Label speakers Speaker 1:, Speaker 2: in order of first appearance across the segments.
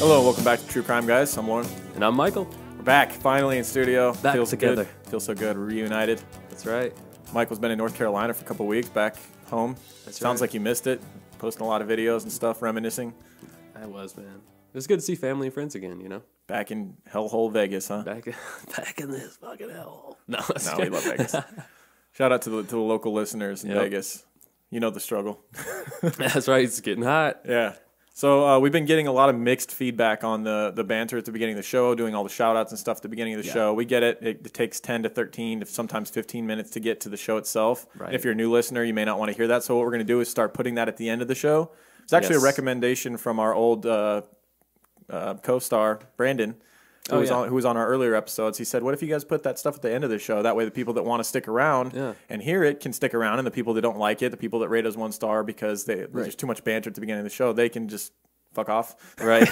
Speaker 1: Hello, and welcome back to True Crime Guys. I'm Lauren.
Speaker 2: And I'm Michael.
Speaker 1: We're back, finally in studio.
Speaker 2: Back
Speaker 1: Feels
Speaker 2: together.
Speaker 1: Good. Feels so good. We're reunited.
Speaker 2: That's right.
Speaker 1: Michael's been in North Carolina for a couple weeks, back home. Sounds like you missed it. Posting a lot of videos and stuff, reminiscing.
Speaker 2: I was, man. It was good to see family and friends again, you know?
Speaker 1: Back in hellhole Vegas, huh?
Speaker 2: Back in this fucking hellhole. No,
Speaker 1: we love Vegas. Shout out to the local listeners in Vegas. You know the struggle.
Speaker 2: That's right. It's getting hot.
Speaker 1: Yeah. So we've been getting a lot of mixed feedback on the banter at the beginning of the show, doing all the shout-outs and stuff at the beginning of the show. We get it. It takes 10 to 13 to sometimes 15 minutes to get to the show itself.
Speaker 2: Right.
Speaker 1: If you're a new listener, you may not want to hear that. So what we're going to do is start putting that at the end of the show. It's actually a recommendation from our old co-star, Brandon, who was on our earlier episodes. He said, what if you guys put that stuff at the end of the show? That way the people that want to stick around and hear it can stick around, and the people that don't like it, the people that rate us 1 star because there's too much banter at the beginning of the show, they can just fuck off.
Speaker 2: Right.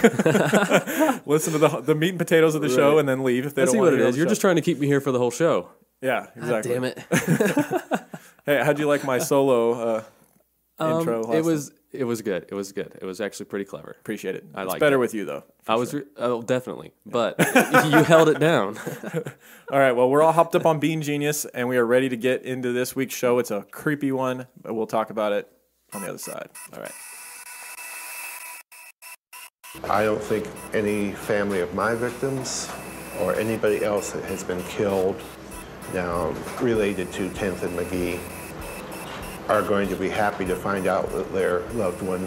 Speaker 1: Listen to the meat and potatoes of the show and then leave if they don't want to.
Speaker 2: I see what it is. You're just trying to keep me here for the whole show.
Speaker 1: Yeah, exactly.
Speaker 2: God damn it.
Speaker 1: Hey, how'd you like my solo intro?
Speaker 2: It was good. It was good. It was actually pretty clever.
Speaker 1: Appreciate it.
Speaker 2: I
Speaker 1: it's
Speaker 2: like
Speaker 1: better
Speaker 2: it.
Speaker 1: with you though.
Speaker 2: Definitely. But you held it down.
Speaker 1: All right. Well, we're all hopped up on Bean Genius, and we are ready to get into this week's show. It's a creepy one, but we'll talk about it on the other side. All right.
Speaker 3: I don't think any family of my victims or anybody else that has been killed now related to 10th and McGee are going to be happy to find out that their loved one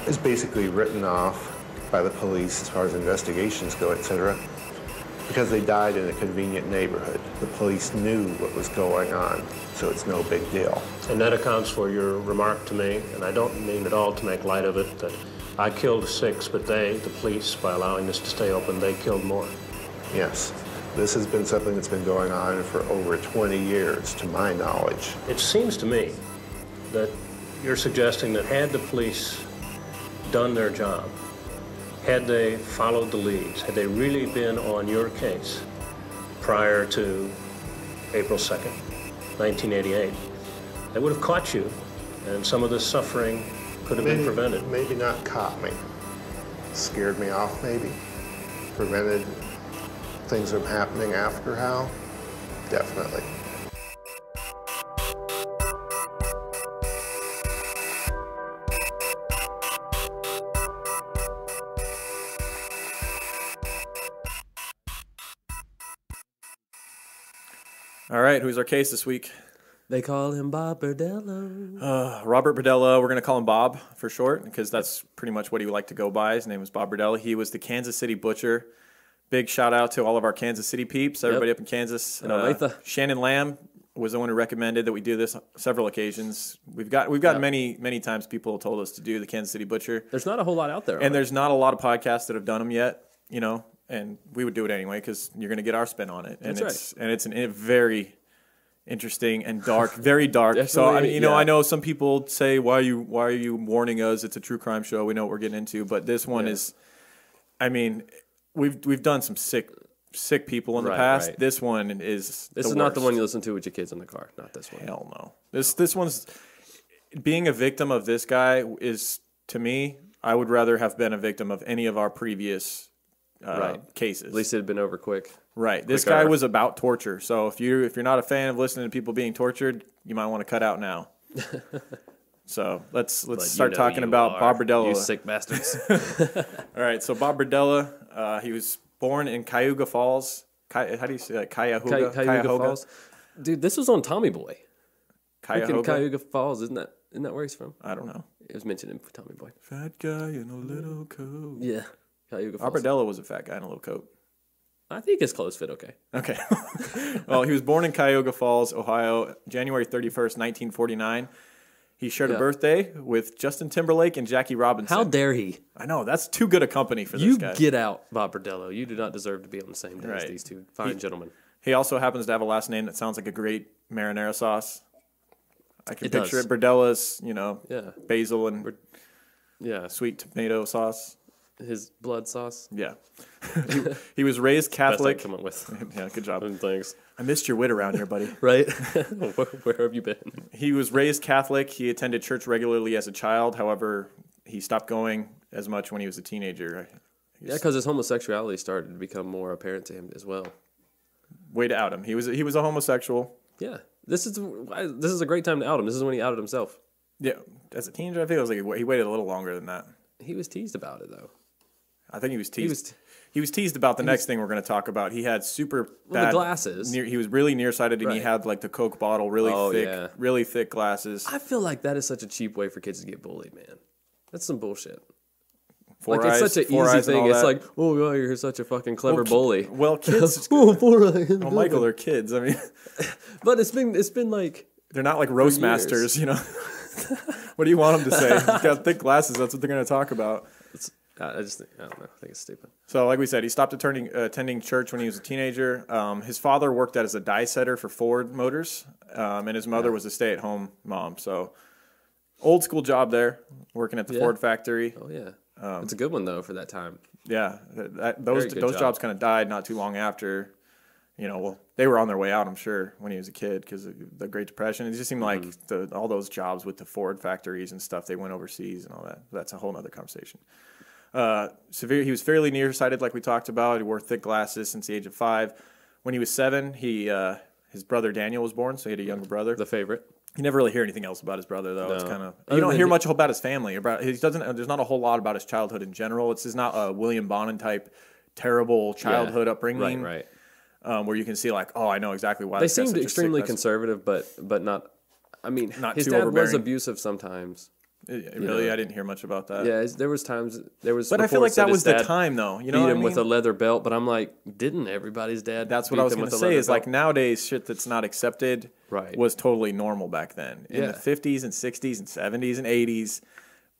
Speaker 3: is basically written off by the police as far as investigations go, etc., because they died in a convenient neighborhood. The police knew what was going on, so it's no big deal.
Speaker 4: And that accounts for your remark to me, and I don't mean at all to make light of it, that I killed 6, but the police, by allowing this to stay open, they killed more.
Speaker 3: Yes. This has been something that's been going on for over 20 years, to my knowledge.
Speaker 4: It seems to me that you're suggesting that had the police done their job, had they followed the leads, had they really been on your case prior to April 2nd, 1988, they would have caught you, and some of this suffering could have been prevented.
Speaker 3: Maybe not caught me. Scared me off, maybe. Prevented things from happening after how? Definitely.
Speaker 1: All right. Who's our case this week?
Speaker 2: They call him Bob Berdella.
Speaker 1: Robert Berdella. We're going to call him Bob for short because that's pretty much what he would like to go by. His name was Bob Berdella. He was the Kansas City butcher. Big shout out to all of our Kansas City peeps, everybody up in Kansas. Shannon Lamb was the one who recommended that we do this on several occasions. We've got many times people have told us to do the Kansas City Butcher.
Speaker 2: There's not a whole lot out there.
Speaker 1: And there's not a lot of podcasts that have done them yet, you know, and we would do it anyway because you're going to get our spin on it. And it's a very interesting and dark, very dark. So I mean, I know some people say, why are you warning us? It's a true crime show. We know what we're getting into, but this one is, I mean, we've done some sick people in the past. Right. This one is
Speaker 2: not the one you listen to with your kids in the car. Not this one.
Speaker 1: Hell no. This one's being a victim of this guy is, to me, I would rather have been a victim of any of our previous cases. At
Speaker 2: least it had been over quick.
Speaker 1: Right. This guy was about torture. So if you're not a fan of listening to people being tortured, you might want to cut out now. So let's start talking about Bob Berdella.
Speaker 2: You sick bastards.
Speaker 1: All right. So Bob Berdella, he was born in Cayuga Falls. How do you say that? Cuyahoga
Speaker 2: Falls. Dude, this was on Tommy Boy.
Speaker 1: Cuyahoga
Speaker 2: Falls, isn't that where he's from?
Speaker 1: I don't know.
Speaker 2: It was mentioned in Tommy Boy.
Speaker 1: Fat guy in a little coat.
Speaker 2: Yeah. Cayuga Falls.
Speaker 1: Bob Berdella was a fat guy in a little coat.
Speaker 2: I think his clothes fit okay.
Speaker 1: Okay. Well, he was born in Cuyahoga Falls, Ohio, January 31st, 1949. He shared a birthday with Justin Timberlake and Jackie Robinson.
Speaker 2: How dare he?
Speaker 1: I know. That's too good a company for this guy.
Speaker 2: You get out, Bob Berdella. You do not deserve to be on the same day as these two fine gentlemen.
Speaker 1: He also happens to have a last name that sounds like a great marinara sauce. I can picture it. Berdella's, basil and sweet tomato sauce.
Speaker 2: His blood sauce.
Speaker 1: Yeah. He was raised Catholic.
Speaker 2: Best I come up with.
Speaker 1: Yeah, good job.
Speaker 2: Thanks.
Speaker 1: I missed your wit around here, buddy.
Speaker 2: Right? Where have you been?
Speaker 1: He was raised Catholic. He attended church regularly as a child. However, he stopped going as much when he was a teenager.
Speaker 2: Yeah, because his homosexuality started to become more apparent to him as well.
Speaker 1: Way to out him. He was a homosexual.
Speaker 2: Yeah, this is a great time to out him. This is when he outed himself.
Speaker 1: Yeah, as a teenager, I think it was like he waited a little longer than that.
Speaker 2: He was teased about it though.
Speaker 1: I think he was teased. He was teased about the next thing we're going to talk about. He had super bad
Speaker 2: the glasses.
Speaker 1: He was really nearsighted, and he had like the Coke bottle, really thick glasses.
Speaker 2: I feel like that is such a cheap way for kids to get bullied, man. That's some bullshit.
Speaker 1: It's
Speaker 2: such an easy thing. It's like, oh, yeah, you're such a fucking clever bully.
Speaker 1: Well, kids.
Speaker 2: Oh,
Speaker 1: Michael, they're kids. I mean,
Speaker 2: but it's been like
Speaker 1: they're not like roast masters, you know. What do you want them to say? He's got thick glasses. That's what they're going to talk about.
Speaker 2: I don't know. I think it's stupid.
Speaker 1: So, like we said, he stopped attending church when he was a teenager. His father worked as a die setter for Ford Motors, and his mother was a stay-at-home mom. So, old school job there, working at the Ford factory.
Speaker 2: Oh yeah, it's a good one though for that time.
Speaker 1: Yeah, those jobs kind of died not too long after. You know, well, they were on their way out, I'm sure, when he was a kid because of the Great Depression. It just seemed like all those jobs with the Ford factories and stuff, they went overseas and all that. That's a whole other conversation. He was fairly nearsighted, like we talked about. He wore thick glasses since the age of 5. When he was 7, his brother Daniel was born, so he had a younger brother.
Speaker 2: The favorite.
Speaker 1: You never really hear anything else about his brother, though.
Speaker 2: No.
Speaker 1: It's kind of you don't hear much about his family. There's not a whole lot about his childhood in general. It's not a William Bonin type terrible childhood upbringing,
Speaker 2: right.
Speaker 1: Where you can see like, oh, I know exactly why.
Speaker 2: They seemed extremely conservative, but not. I mean,
Speaker 1: not
Speaker 2: his
Speaker 1: too
Speaker 2: dad
Speaker 1: overbearing.
Speaker 2: was abusive sometimes.
Speaker 1: Really, I didn't hear much about that.
Speaker 2: Yeah, there was times
Speaker 1: but I feel like that was the time, though. You know,
Speaker 2: beat him with a leather belt. But I'm like, didn't everybody's dad?
Speaker 1: That's what I was going to say. Is like nowadays, shit that's not accepted was totally normal back then. In the 50s and 60s and 70s and 80s,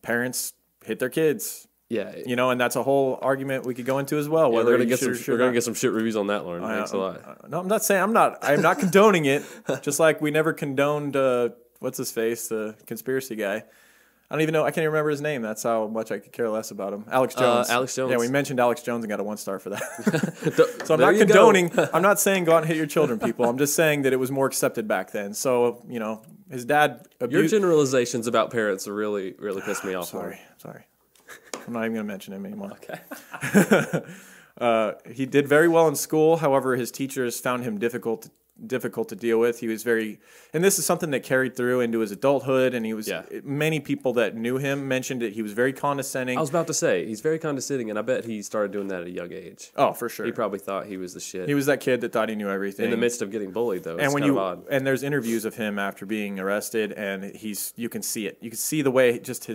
Speaker 1: parents hit their kids.
Speaker 2: Yeah,
Speaker 1: you know, and that's a whole argument we could go into as well.
Speaker 2: Yeah, we're gonna get some shit reviews on that, Lauren. Thanks a lot.
Speaker 1: No, I'm not saying I'm not condoning it. Just like we never condoned what's his face, the conspiracy guy. I don't even know. I can't even remember his name. That's how much I could care less about him. Alex Jones.
Speaker 2: Alex Jones.
Speaker 1: Yeah, we mentioned Alex Jones and got a 1-star for that. So I'm not condoning. I'm not saying go out and hit your children, people. I'm just saying that it was more accepted back then. So, you know, his dad abused.
Speaker 2: Your generalizations about parents really pissed me off.
Speaker 1: Sorry. I'm not even going to mention him anymore.
Speaker 2: Okay.
Speaker 1: He did very well in school. However, his teachers found him difficult to deal with. He was and this is something that carried through into his adulthood, and many people that knew him mentioned that he was very condescending.
Speaker 2: I was about to say, he's very condescending, and I bet he started doing that at a young age.
Speaker 1: Oh, for sure.
Speaker 2: He probably thought he was the shit.
Speaker 1: He was that kid that thought he knew everything.
Speaker 2: In the midst of getting bullied, though.
Speaker 1: And there's interviews of him after being arrested, and you can see it. You can see the way just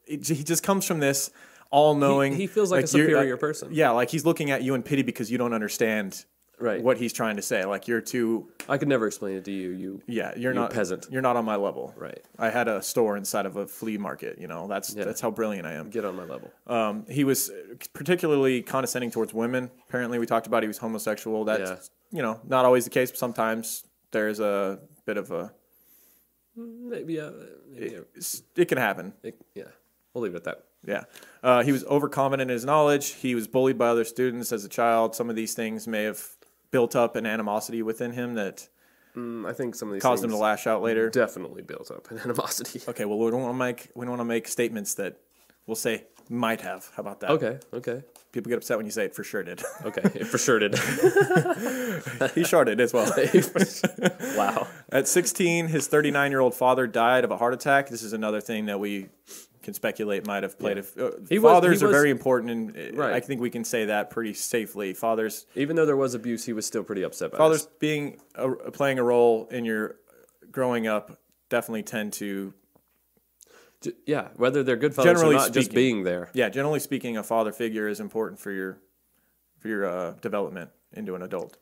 Speaker 1: he just comes from this all-knowing.
Speaker 2: He feels like a superior person.
Speaker 1: Yeah, like he's looking at you in pity because you don't understand what he's trying to say. Like you're too.
Speaker 2: I could never explain it to you.
Speaker 1: You're not
Speaker 2: peasant.
Speaker 1: You're not on my level.
Speaker 2: Right.
Speaker 1: I had a store inside of a flea market. You know, that's how brilliant I am.
Speaker 2: Get on my level.
Speaker 1: He was particularly condescending towards women. Apparently, we talked about he was homosexual. That's not always the case, but sometimes there's a bit of a.
Speaker 2: Maybe
Speaker 1: it can happen.
Speaker 2: We'll leave it at that.
Speaker 1: Yeah. He was overconfident in his knowledge. He was bullied by other students as a child. Some of these things may have built up an animosity within him that
Speaker 2: I think some of these
Speaker 1: caused him to lash out later.
Speaker 2: Definitely built up an animosity.
Speaker 1: Okay, well we don't want to make statements that we'll say might have. How about that?
Speaker 2: Okay.
Speaker 1: People get upset when you say it for sure did.
Speaker 2: Okay, it for sure did.
Speaker 1: He sure did as well.
Speaker 2: Wow.
Speaker 1: At 16, his 39-year-old father died of a heart attack. This is another thing that we can speculate might have played. Fathers are very important, and I think we can say that pretty safely. Fathers,
Speaker 2: even though there was abuse, he was still pretty upset by
Speaker 1: fathers playing a role in your growing up definitely tend to.
Speaker 2: Yeah, whether they're good fathers or not,
Speaker 1: speaking,
Speaker 2: just being there.
Speaker 1: Yeah, generally speaking, a father figure is important for your development into an adult.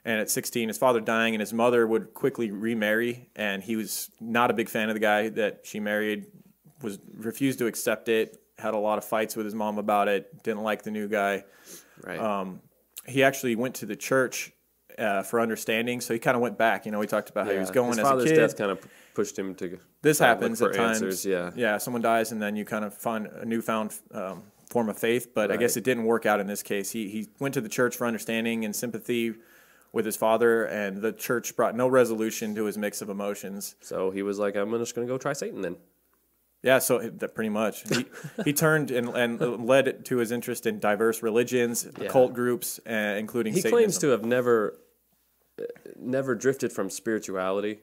Speaker 1: And at 16, his father dying, and his mother would quickly remarry, and he was not a big fan of the guy that she married. Refused to accept it. Had a lot of fights with his mom about it. Didn't like the new guy.
Speaker 2: Right.
Speaker 1: He actually went to the church for understanding, so he kind of went back. You know, we talked about how he was going as a kid.
Speaker 2: His father's death kind of pushed him to.
Speaker 1: This happens at times.
Speaker 2: Answers,
Speaker 1: yeah. Someone dies, and then you kind of find a newfound form of faith. But I guess it didn't work out in this case. He went to the church for understanding and sympathy with his father, and the church brought no resolution to his mix of emotions.
Speaker 2: So he was like, "I'm just going to go try Satan then."
Speaker 1: Yeah, so pretty much. He turned and led it to his interest in diverse religions, occult groups, including
Speaker 2: He
Speaker 1: Satanism.
Speaker 2: claims to have never drifted from spirituality,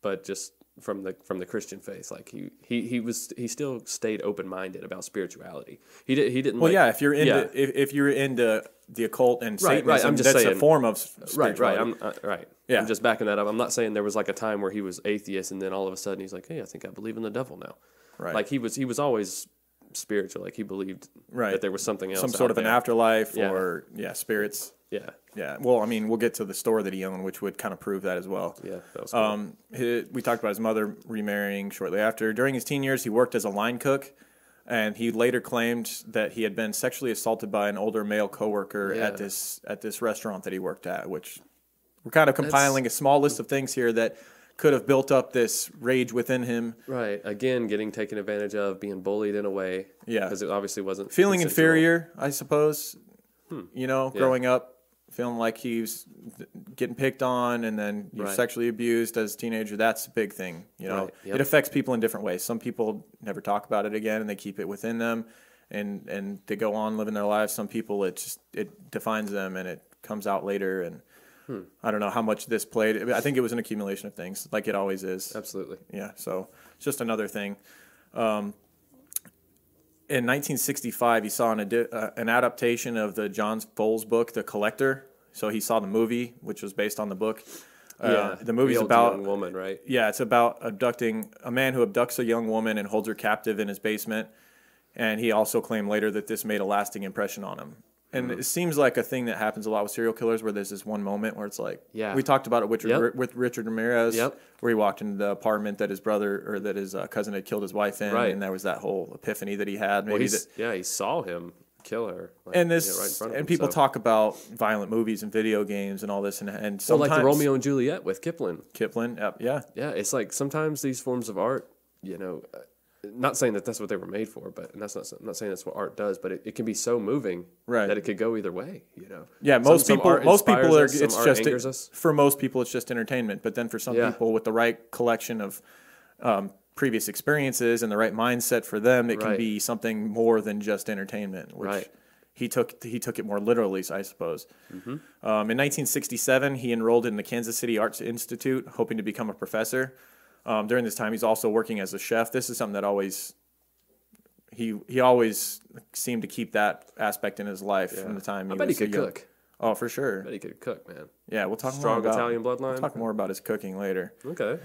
Speaker 2: but just from the Christian faith. Like he still stayed open-minded about spirituality. He didn't.
Speaker 1: Well, if you're into if you're into the occult and Satanism,
Speaker 2: right. I'm just
Speaker 1: that's
Speaker 2: saying,
Speaker 1: a form of spirituality.
Speaker 2: Right.
Speaker 1: Yeah.
Speaker 2: I'm just backing that up. I'm not saying there was like a time where he was atheist and then all of a sudden he's like, hey, I think I believe in the devil now.
Speaker 1: Right.
Speaker 2: Like he was always spiritual. Like he believed that there was something else,
Speaker 1: some sort of an afterlife
Speaker 2: Yeah.
Speaker 1: or spirits.
Speaker 2: Yeah.
Speaker 1: Yeah. Well, I mean, we'll get to the store that he owned, which would kind of prove that as well.
Speaker 2: Yeah, that was cool.
Speaker 1: We talked about his mother remarrying shortly after. During his teen years, he worked as a line cook, and he later claimed that he had been sexually assaulted by an older male coworker at this restaurant that he worked at. Which we're kind of compiling a small list of things here that could have built up this rage within him.
Speaker 2: Right. Again, getting taken advantage of, being bullied in a way.
Speaker 1: Yeah.
Speaker 2: Because it obviously wasn't
Speaker 1: feeling
Speaker 2: consensual.
Speaker 1: inferior, I suppose. Growing up, feeling like he was getting picked on, and then you're sexually abused as a teenager. That's a big thing. It affects people in different ways. Some people never talk about it again, and they keep it within them, and they go on living their lives. Some people, it defines them, and it comes out later. And I don't know how much this played. I think it was an accumulation of things, like it always is.
Speaker 2: Absolutely.
Speaker 1: Yeah. So it's just another thing. In 1965, he saw an adaptation of the John Fowles book, The Collector. So he saw the movie, which was based on the book. The movie's about
Speaker 2: young woman, right?
Speaker 1: Yeah, it's about abducting a man who abducts a young woman and holds her captive in his basement. And he also claimed later that this made a lasting impression on him. And it seems like a thing that happens a lot with serial killers, where there's this one moment where it's like, we talked about it with Richard Ramirez, where he walked into the apartment that his brother or that his cousin had killed his wife in, and there was that whole epiphany that he had. Maybe
Speaker 2: he saw him kill her,
Speaker 1: right in front of him. People talk about violent movies and video games and all this, and sometimes
Speaker 2: like the Romeo and Juliet with Kipling.
Speaker 1: Yeah.
Speaker 2: It's like sometimes these forms of art, not saying that that's what they were made for, but I'm not saying that's what art does, but it can be so moving that it could go either way.
Speaker 1: Yeah, most people are.
Speaker 2: Angers us.
Speaker 1: For most people, it's just entertainment. But then for some people, with the right collection of previous experiences and the right mindset for them, it can be something more than just entertainment. Which he took it more literally, I suppose. In 1967, he enrolled in the Kansas City Arts Institute, hoping to become a professor. During this time, he's also working as a chef. This is something that he always seemed to keep that aspect in his life from the time
Speaker 2: I bet he could cook.
Speaker 1: Oh, for sure.
Speaker 2: I bet he could cook, man.
Speaker 1: Yeah, we'll talk
Speaker 2: Strong
Speaker 1: more about
Speaker 2: Italian bloodline.
Speaker 1: We'll talk more about his cooking later.
Speaker 2: Okay.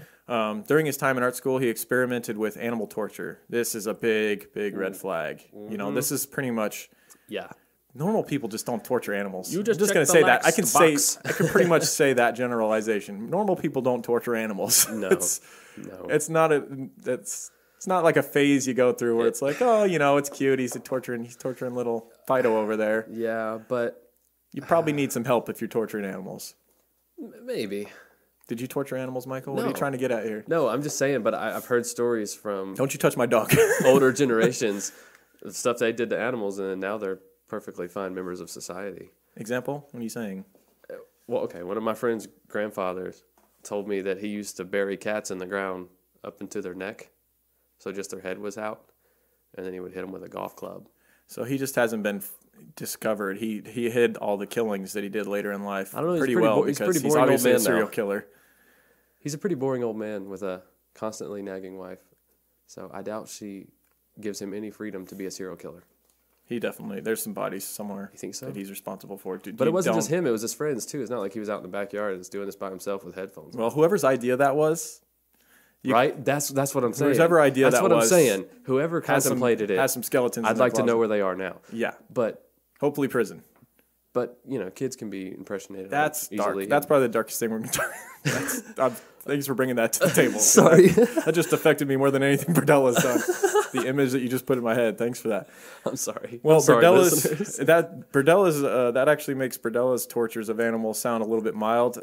Speaker 1: During his time in art school, he experimented with animal torture. This is a big red flag. This is pretty much normal people just don't torture animals.
Speaker 2: You just
Speaker 1: I'm just going to say that. I can pretty much say that generalization. Normal people don't torture animals.
Speaker 2: No.
Speaker 1: It's not like a phase you go through where it's like, it's cute. He's torturing little Fido over there.
Speaker 2: Yeah, but
Speaker 1: you probably need some help if you're torturing animals.
Speaker 2: Maybe.
Speaker 1: Did you torture animals, Michael?
Speaker 2: No.
Speaker 1: What are you trying to get at here?
Speaker 2: No, I'm just saying, but I've heard stories from
Speaker 1: Don't you touch my dog.
Speaker 2: older generations of stuff they did to animals, and now they're perfectly fine members of society.
Speaker 1: Example? What are you saying?
Speaker 2: Well, okay, one of my friend's grandfathers told me that he used to bury cats in the ground up into their neck, so just their head was out, and then he would hit them with a golf club.
Speaker 1: So he just hasn't been discovered. He hid all the killings that he did later in life
Speaker 2: I don't know,
Speaker 1: pretty well because he's obviously a serial killer.
Speaker 2: He's a pretty boring old man with a constantly nagging wife, so I doubt she gives him any freedom to be a serial killer.
Speaker 1: There's some bodies somewhere.
Speaker 2: You think so?
Speaker 1: That he's responsible for.
Speaker 2: But it wasn't just him, it was his friends too. It's not like he was out in the backyard and was doing this by himself with headphones.
Speaker 1: Well, whoever's idea that was.
Speaker 2: Right? That's what I'm saying.
Speaker 1: Whoever idea
Speaker 2: that's
Speaker 1: that was.
Speaker 2: That's what I'm saying. Whoever contemplated it.
Speaker 1: Has some skeletons
Speaker 2: I'd like to know where they are now.
Speaker 1: Yeah.
Speaker 2: But
Speaker 1: hopefully prison.
Speaker 2: But, kids can be impersonated.
Speaker 1: That's dark.
Speaker 2: Easily.
Speaker 1: That's probably the darkest thing we're going to talk. Thanks for bringing that to the table.
Speaker 2: Sorry.
Speaker 1: That just affected me more than anything Berdella's done. The image that you just put in my head. Thanks for that.
Speaker 2: I'm sorry.
Speaker 1: Well,
Speaker 2: Berdella's
Speaker 1: that actually makes Berdella's tortures of animals sound a little bit mild,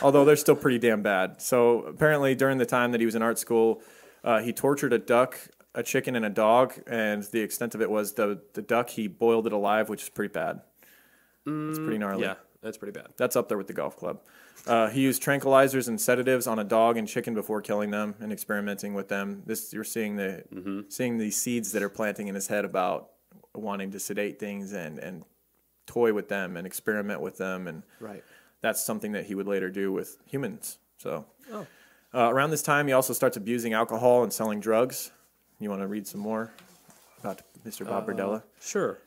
Speaker 1: although they're still pretty damn bad. So apparently during the time that he was in art school, he tortured a duck, a chicken, and a dog, and the extent of it was the duck, he boiled it alive, which is pretty bad. It's pretty gnarly.
Speaker 2: Yeah, that's pretty bad.
Speaker 1: That's up there with the golf club. He used tranquilizers and sedatives on a dog and chicken before killing them and experimenting with them. You're seeing seeing these seeds that are planting in his head about wanting to sedate things and toy with them and experiment with them, and that's something that he would later do with humans. So around this time, he also starts abusing alcohol and selling drugs. You want to read some more about Mr. Bob Berdella?
Speaker 2: Sure.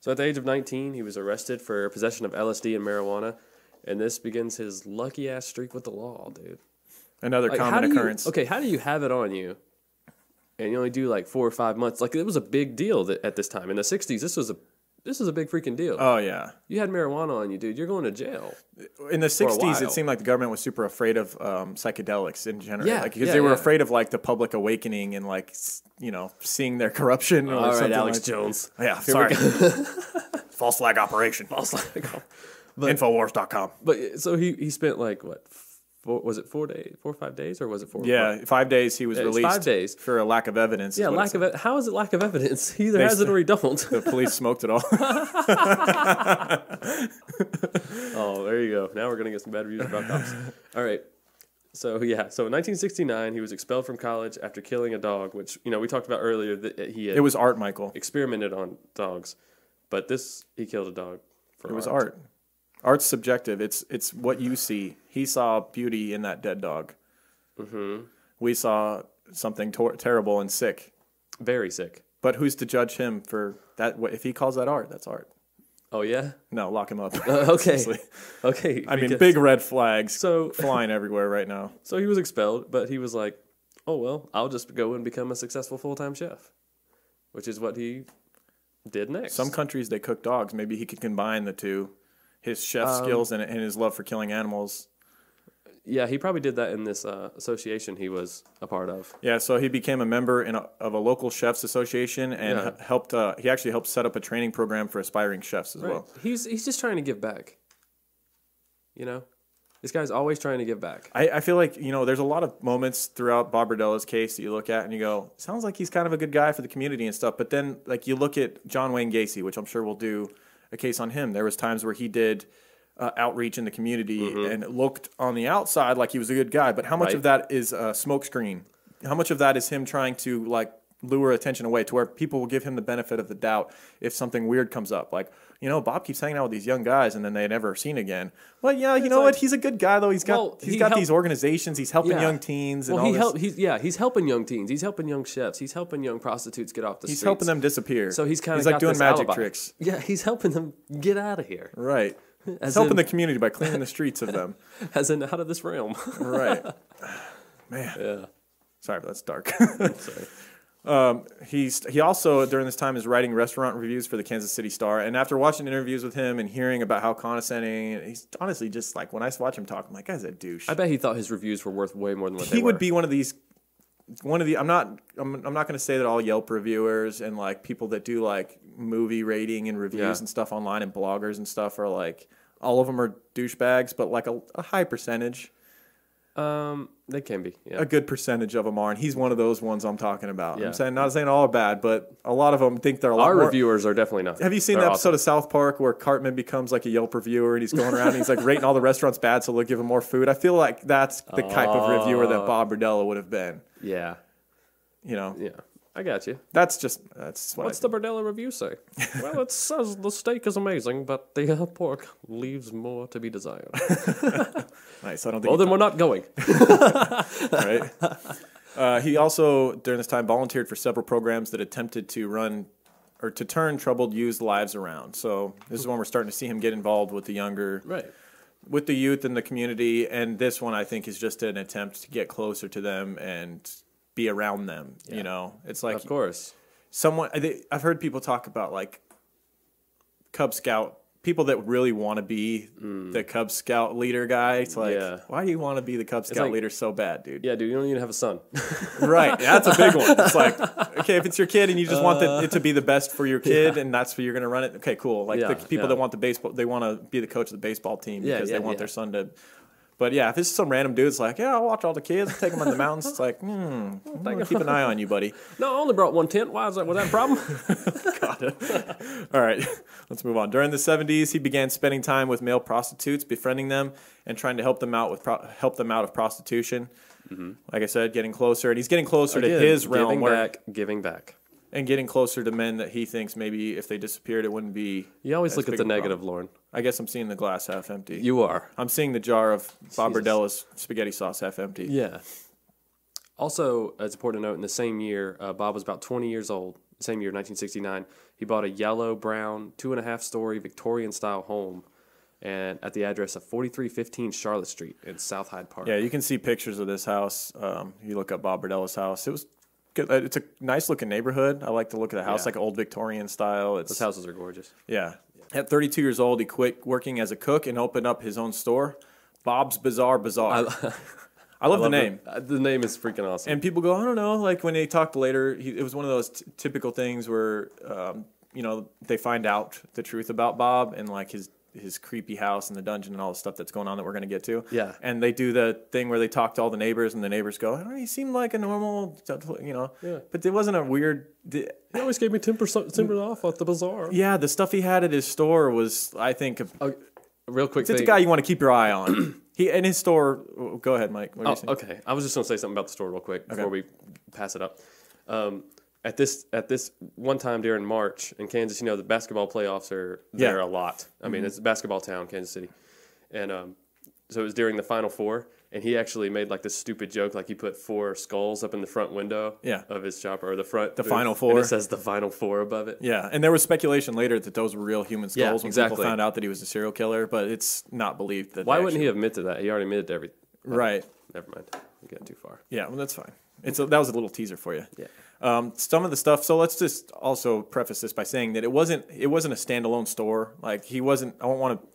Speaker 2: So at the age of 19, he was arrested for possession of LSD and marijuana, and this begins his lucky-ass streak with the law, dude.
Speaker 1: Another common occurrence.
Speaker 2: How do you have it on you, and you only do like 4 or 5 months? Like, it was a big deal at this time. In the 60s, this was a big freaking deal.
Speaker 1: Oh, yeah.
Speaker 2: You had marijuana on you, dude. You're going to jail.
Speaker 1: In the 60s, it seemed like the government was super afraid of psychedelics in general. Because they were afraid of, like, the public awakening and, like, seeing their corruption.
Speaker 2: All right, Alex Jones.
Speaker 1: Yeah, sorry. False flag operation. Infowars.com.
Speaker 2: But so he spent, like, what, 4 or 5 days, or was it 4?
Speaker 1: Yeah, 5 days he was released
Speaker 2: 5 days.
Speaker 1: for a lack of evidence.
Speaker 2: Yeah, how is it lack of evidence? He either has it or he don't.
Speaker 1: The police smoked it all.
Speaker 2: Oh, there you go. Now we're going to get some bad reviews about cops. All right. So in 1969, he was expelled from college after killing a dog, which, we talked about earlier that he had
Speaker 1: It was art, Michael.
Speaker 2: experimented on dogs. But he killed a dog for
Speaker 1: It was art. Art's subjective. It's what you see. He saw beauty in that dead dog. Mm-hmm. We saw something terrible and sick.
Speaker 2: Very sick.
Speaker 1: But who's to judge him for that? If he calls that art, that's art.
Speaker 2: Oh, yeah?
Speaker 1: No, lock him up.
Speaker 2: Okay. Okay.
Speaker 1: I mean, big red flags flying everywhere right now.
Speaker 2: So he was expelled, but he was like, oh, well, I'll just go and become a successful full-time chef, which is what he did next.
Speaker 1: Some countries, they cook dogs. Maybe he could combine the two. His chef skills and his love for killing animals.
Speaker 2: Yeah, he probably did that in this association he was a part of.
Speaker 1: Yeah, so he became a member of a local chefs association and helped. He actually helped set up a training program for aspiring chefs as well.
Speaker 2: He's just trying to give back. This guy's always trying to give back.
Speaker 1: I feel like there's a lot of moments throughout Bob Berdella's case that you look at and you go, sounds like he's kind of a good guy for the community and stuff. But then like you look at John Wayne Gacy, which I'm sure we'll do a case on him. There was times where he did outreach in the community and it looked on the outside like he was a good guy, but how much of that is a smoke screen? How much of that is him trying to like lure attention away to where people will give him the benefit of the doubt if something weird comes up? Like, Bob keeps hanging out with these young guys and then they're never seen again. Well, yeah, what? He's a good guy though. He's got these organizations. He's helping young teens and
Speaker 2: he's helping young teens. He's helping young chefs. He's helping young prostitutes get off the streets.
Speaker 1: He's helping them disappear.
Speaker 2: So he's
Speaker 1: like doing magic
Speaker 2: alibi.
Speaker 1: tricks.
Speaker 2: Yeah, he's helping them get out of here.
Speaker 1: Right. He's helping the community by cleaning the streets of them.
Speaker 2: As in out of this realm.
Speaker 1: Right. Man.
Speaker 2: Yeah.
Speaker 1: Sorry, but that's dark.
Speaker 2: Sorry.
Speaker 1: He also during this time is writing restaurant reviews for the Kansas City Star, and after watching interviews with him and hearing about how condescending, he's honestly just like when I watch him talk, I'm like, guy's a douche.
Speaker 2: I bet he thought his reviews were worth way more than what they were.
Speaker 1: He would be one of the. I'm not going to say that all Yelp reviewers and like people that do like movie rating and reviews and stuff online and bloggers and stuff are like all of them are douchebags, but like a high percentage.
Speaker 2: They can be. Yeah.
Speaker 1: A good percentage of them are, and he's one of those ones I'm talking about. Yeah. Not saying all are bad, but a lot of them think they're a lot
Speaker 2: Our
Speaker 1: more.
Speaker 2: reviewers are definitely not.
Speaker 1: Have you seen the episode of South Park where Cartman becomes like a Yelp reviewer and he's going around and he's like rating all the restaurants bad so they'll give him more food? I feel like that's the type of reviewer that Bob Berdella would have been.
Speaker 2: Yeah.
Speaker 1: Yeah.
Speaker 2: I got you.
Speaker 1: That's what.
Speaker 2: What's the Berdella review say? Well, it says the steak is amazing, but the pork leaves more to be desired.
Speaker 1: Nice. I don't think.
Speaker 2: Well, then we're not going.
Speaker 1: Right. He also during this time volunteered for several programs that attempted to run or to turn troubled youth lives around. So this is when we're starting to see him get involved with the younger, with the youth in the community. And this one I think is just an attempt to get closer to them and be around them. It's like,
Speaker 2: of course,
Speaker 1: I've heard people talk about like Cub Scout people that really want to be the Cub Scout leader guy. It's like, why do you want to be the Cub Scout leader so bad, dude?
Speaker 2: Yeah, dude, you don't even have a son.
Speaker 1: Right. Yeah, that's a big one. It's like, okay, if it's your kid and you just want it to be the best for your kid and that's where you're going to run it, okay, cool. Like the people that want the baseball, they want to be the coach of the baseball team because they want their son to But yeah, if it's some random dude's like, yeah, I'll watch all the kids, take them on the mountains. It's like, I'm gonna keep an eye on you, buddy.
Speaker 2: No, I only brought one tent. Why was that a problem?
Speaker 1: Got it. All right, let's move on. During the 70s, he began spending time with male prostitutes, befriending them, and trying to help them out of prostitution. Mm-hmm. Like I said, getting closer, and he's getting closer to his realm.
Speaker 2: Giving back.
Speaker 1: And getting closer to men that he thinks maybe if they disappeared, it wouldn't be.
Speaker 2: You always look at the negative, Lauren.
Speaker 1: I guess I'm seeing the glass half empty.
Speaker 2: You are.
Speaker 1: I'm seeing the jar of Bob Berdella's spaghetti sauce half empty.
Speaker 2: Yeah. Also, it's important to note, in the same year, Bob was about 20 years old. The same year, 1969, he bought a yellow-brown, 2.5-story Victorian-style home, and at the address of 4315 Charlotte Street in South Hyde Park.
Speaker 1: Yeah, you can see pictures of this house. You look up Bob Berdella's house. It was good. It's a nice looking neighborhood. I like the look of the house, like old Victorian style.
Speaker 2: Those houses are gorgeous.
Speaker 1: Yeah. At 32 years old, he quit working as a cook and opened up his own store, Bob's Bizarre Bazaar. I love the name.
Speaker 2: The name is freaking awesome.
Speaker 1: And people go, I don't know. Like when they talked later, it was one of those typical things where, they find out the truth about Bob and like his creepy house and the dungeon and all the stuff that's going on that we're going to get to.
Speaker 2: Yeah.
Speaker 1: And they do the thing where they talk to all the neighbors and the neighbors go, he seemed like a normal,
Speaker 2: Yeah.
Speaker 1: But it wasn't a weird.
Speaker 2: He always gave me 10% off at the bazaar.
Speaker 1: Yeah, the stuff he had at his store was, I think,
Speaker 2: real quick thing.
Speaker 1: It's a guy you want to keep your eye on. In his store. Go ahead, Mike. What are you saying?
Speaker 2: Okay. I was just going to say something about the store real quick before we pass it up. At this one time during March in Kansas, the basketball playoffs are there a lot. I mean, it's a basketball town, Kansas City, and so it was during the Final Four, and he actually made like this stupid joke, like he put 4 skulls up in the front window of his shop or the booth,
Speaker 1: Final Four,
Speaker 2: and it says the Final Four above it.
Speaker 1: Yeah, and there was speculation later that those were real human skulls when
Speaker 2: exactly.
Speaker 1: people found out that he was a serial killer, but it's not believed that.
Speaker 2: Why wouldn't he admit to that? He already admitted to everything.
Speaker 1: Right.
Speaker 2: Never mind. We're getting too far.
Speaker 1: Yeah, well, that's fine. That was a little teaser for you.
Speaker 2: Yeah.
Speaker 1: Some of the stuff. So let's just also preface this by saying that it wasn't a standalone store. Like he wasn't. I don't want to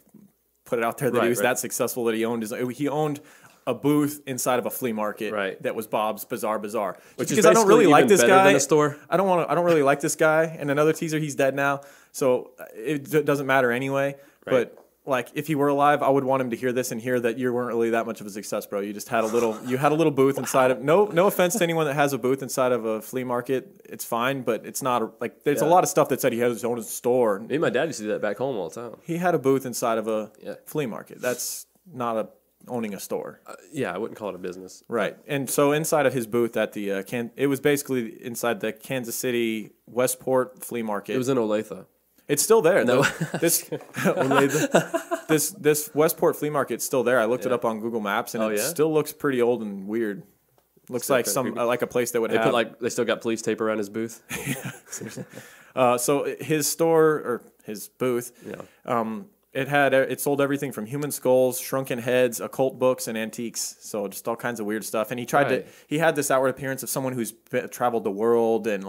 Speaker 1: put it out there that he was that successful that he owned a booth inside of a flea market that was Bob's Bizarre Bazaar.
Speaker 2: Which
Speaker 1: because
Speaker 2: is
Speaker 1: I don't really like this guy.
Speaker 2: Than a store.
Speaker 1: I don't really like this guy. And another teaser, he's dead now, so it doesn't matter anyway. Right. But like if he were alive, I would want him to hear this and hear that you weren't really that much of a success, bro. You just had a little booth inside of no offense to anyone that has a booth inside of a flea market. It's fine, but it's not there's a lot of stuff that said he has his own store.
Speaker 2: Me and my dad used to do that back home all the time.
Speaker 1: He had a booth inside of a flea market. That's not owning a store.
Speaker 2: I wouldn't call it a business.
Speaker 1: Right. And so inside of his booth at the it was basically inside the Kansas City Westport flea market.
Speaker 2: It was in Olathe.
Speaker 1: It's still there.
Speaker 2: No.
Speaker 1: This Westport flea market's still there. I looked it up on Google Maps, and it still looks pretty old and weird. Looks like like a place that would have.
Speaker 2: They still got police tape around his booth.
Speaker 1: Yeah, seriously. So his store or his booth, it sold everything from human skulls, shrunken heads, occult books, and antiques. So just all kinds of weird stuff. And he had this outward appearance of someone who's traveled the world and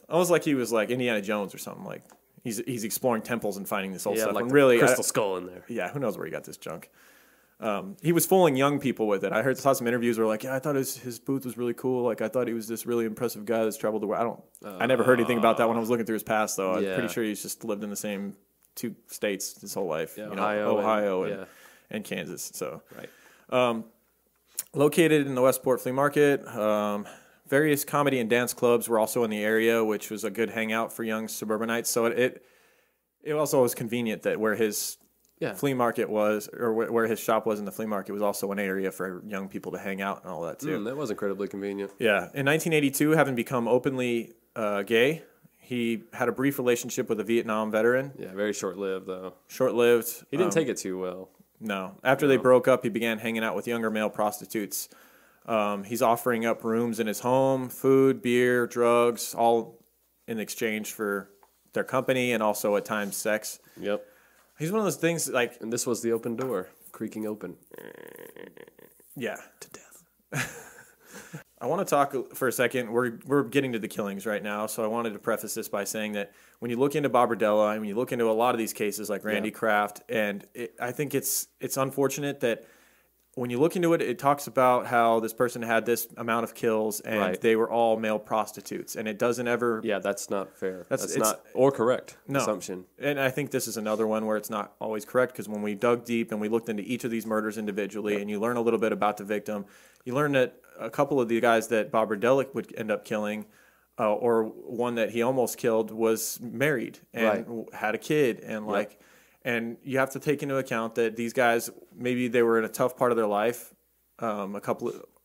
Speaker 1: almost like he was like Indiana Jones or something like. He's exploring temples and finding this old stuff.
Speaker 2: Like
Speaker 1: and really,
Speaker 2: crystal skull in there.
Speaker 1: Yeah, who knows where he got this junk? He was fooling young people with it. I saw some interviews where like, I thought his booth was really cool. Like I thought he was this really impressive guy that's traveled the world. I never heard anything about that when I was looking through his past though. I'm pretty sure he's just lived in the same 2 states his whole life.
Speaker 2: Yeah,
Speaker 1: Ohio and Kansas. So located in the Westport Flea Market. Various comedy and dance clubs were also in the area, which was a good hangout for young suburbanites. So it also was convenient that where his flea market was, or where his shop was in the flea market, was also an area for young people to hang out and all that too.
Speaker 2: That was incredibly convenient.
Speaker 1: Yeah. In 1982, having become openly gay, he had a brief relationship with a Vietnam veteran.
Speaker 2: Yeah, very short-lived though.
Speaker 1: Short-lived.
Speaker 2: He didn't take it too well.
Speaker 1: No. After they broke up, he began hanging out with younger male prostitutes. He's offering up rooms in his home, food, beer, drugs, all in exchange for their company and also at times sex.
Speaker 2: Yep.
Speaker 1: He's one of those things
Speaker 2: And this was the open door, creaking open.
Speaker 1: Yeah.
Speaker 2: To death.
Speaker 1: I want to talk for a second. We're getting to the killings right now, so I wanted to preface this by saying that when you look into Bob Berdella and when you look into a lot of these cases like Randy Kraft, and I think it's unfortunate that when you look into it, it talks about how this person had this amount of kills and they were all male prostitutes, and it doesn't ever.
Speaker 2: Yeah, that's not fair. That's not or correct assumption.
Speaker 1: And I think this is another one where it's not always correct, because when we dug deep and we looked into each of these murders individually, and you learn a little bit about the victim, you learn that a couple of the guys that Bob Berdella would end up killing, or one that he almost killed, was married and had a kid, and And you have to take into account that these guys, maybe they were in a tough part of their life.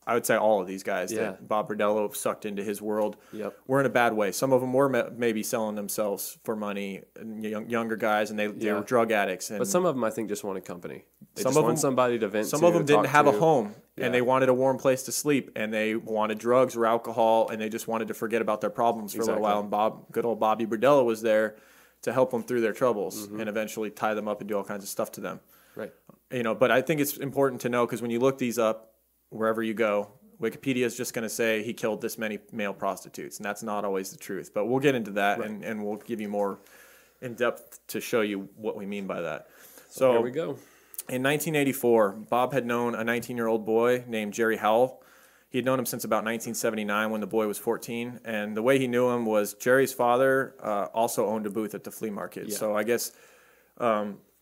Speaker 1: I would say all of these guys that Bob Berdella sucked into his world were in a bad way. Some of them were maybe selling themselves for money, younger guys, and they were drug addicts. But
Speaker 2: some of them, I think, just wanted company. They just wanted somebody to vent to.
Speaker 1: Some of them didn't have a home, and they wanted a warm place to sleep, and they wanted drugs or alcohol, and they just wanted to forget about their problems for a little while. And good old Bobby Berdella was there to help them through their troubles and eventually tie them up and do all kinds of stuff to them.
Speaker 2: Right.
Speaker 1: But I think it's important to know, because when you look these up, wherever you go, Wikipedia is just going to say he killed this many male prostitutes, and that's not always the truth. But we'll get into that, and we'll give you more in depth to show you what we mean by that. So
Speaker 2: here we go.
Speaker 1: In 1984, Bob had known a 19-year-old boy named Jerry Howell. He had known him since about 1979, when the boy was 14. And the way he knew him was Jerry's father also owned a booth at the flea market. Yeah. So I guess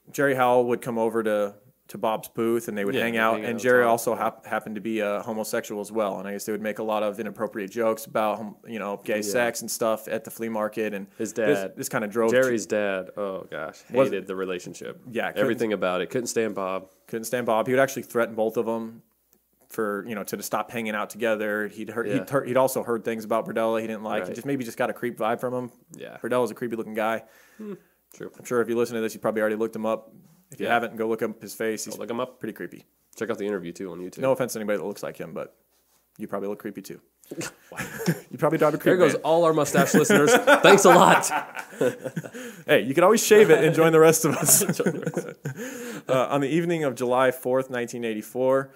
Speaker 1: Jerry Howell would come over to Bob's booth, and they would hang out. And Jerry also happened to be homosexual as well. And I guess they would make a lot of inappropriate jokes about gay sex and stuff at the flea market. And
Speaker 2: his dad,
Speaker 1: this kind of drove
Speaker 2: Jerry's dad. Oh gosh, hated the relationship.
Speaker 1: Yeah,
Speaker 2: everything about it. Couldn't stand Bob.
Speaker 1: He would actually threaten both of them for to stop hanging out together. He'd also heard things about Berdella he didn't like. He just got a creep vibe from him.
Speaker 2: Yeah,
Speaker 1: Berdella's a creepy looking guy.
Speaker 2: True.
Speaker 1: I'm sure if you listen to this, you probably already looked him up. If you haven't, go look up his face.
Speaker 2: Look him up.
Speaker 1: Pretty creepy.
Speaker 2: Check out the interview too on YouTube.
Speaker 1: No offense to anybody that looks like him, but you probably look creepy too. You probably drive a creep.
Speaker 2: There goes all our mustache listeners. Thanks a lot.
Speaker 1: Hey, you can always shave it and join the rest of us. On the evening of July 4th, 1984.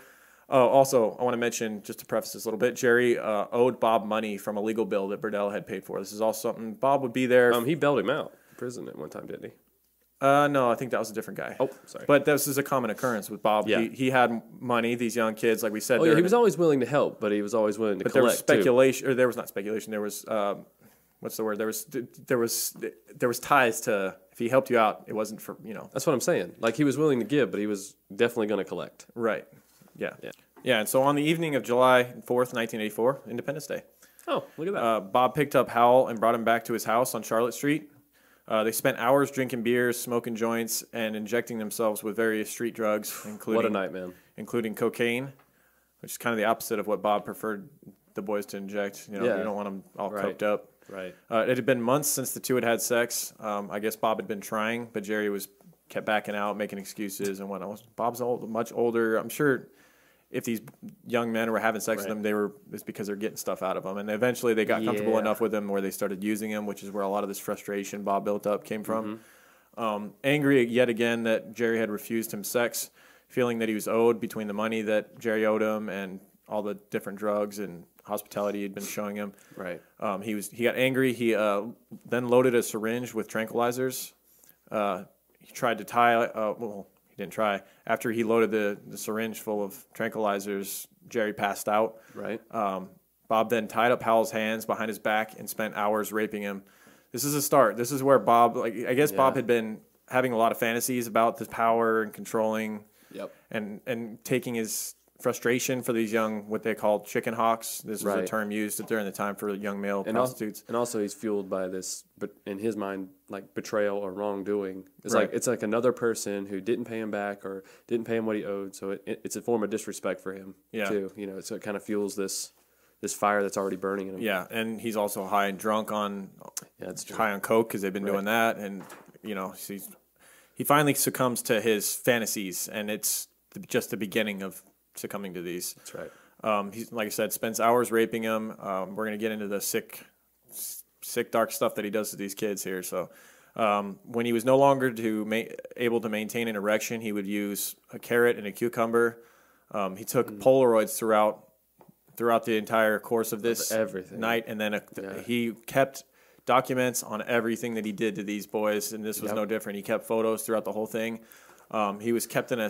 Speaker 1: Also, I want to mention, just to preface this a little bit, Jerry owed Bob money from a legal bill that Berdella had paid for. This is also something Bob would be there.
Speaker 2: He bailed him out of prison at one time, didn't he?
Speaker 1: No, I think that was a different guy.
Speaker 2: Oh, sorry.
Speaker 1: But this is a common occurrence with Bob.
Speaker 2: Yeah.
Speaker 1: He had money, these young kids, like we said.
Speaker 2: He was always willing to help, but he was always willing to collect,
Speaker 1: there was speculation, or there was not speculation, there was, what's the word? There was ties to, if he helped you out, it wasn't for,
Speaker 2: That's what I'm saying. Like, he was willing to give, but he was definitely going to collect.
Speaker 1: Right. Yeah. Yeah, and so on the evening of July 4th, 1984, Independence Day.
Speaker 2: Oh, look at that.
Speaker 1: Bob picked up Howell and brought him back to his house on Charlotte Street. They spent hours drinking beers, smoking joints, and injecting themselves with various street drugs, including
Speaker 2: what a night, man.
Speaker 1: Including cocaine, which is kind of the opposite of what Bob preferred the boys to inject. You don't want them all coked up.
Speaker 2: Right.
Speaker 1: It had been months since the two had had sex. I guess Bob had been trying, but Jerry kept backing out, making excuses, and whatnot. Bob's much older. I'm sure if these young men were having sex with them, it's because they're getting stuff out of them. And eventually they got comfortable enough with him where they started using him, which is where a lot of this frustration Bob built up came from. Angry yet again that Jerry had refused him sex, feeling that he was owed between the money that Jerry owed him and all the different drugs and hospitality he'd been showing him.
Speaker 2: Right.
Speaker 1: He got angry. He then loaded a syringe with tranquilizers. He tried to tie... He didn't try. After he loaded the syringe full of tranquilizers, Jerry passed out.
Speaker 2: Right.
Speaker 1: Bob then tied up Howell's hands behind his back and spent hours raping him. This is a start. This is where Bob, Bob had been having a lot of fantasies about the power and controlling and taking his frustration for these young, what they called chicken hawks. This was a term used during the time for young male prostitutes.
Speaker 2: And also he's fueled by this, but in his mind, like betrayal or wrongdoing. It's like another person who didn't pay him back or didn't pay him what he owed. So it's a form of disrespect for him too. So it kind of fuels this fire that's already burning in him.
Speaker 1: Yeah, and he's also high and drunk on high on coke because they've been doing that, and he finally succumbs to his fantasies, and it's just the beginning of succumbing to these.
Speaker 2: That's right.
Speaker 1: He's, like I said, spends hours raping him. We're going to get into the sick, dark stuff that he does to these kids here. So when he was no longer able to maintain an erection, he would use a carrot and a cucumber. He took Polaroids throughout the entire course of this night, and then he kept documents on everything that he did to these boys, and this was no different. He kept photos throughout the whole thing. He was kept in a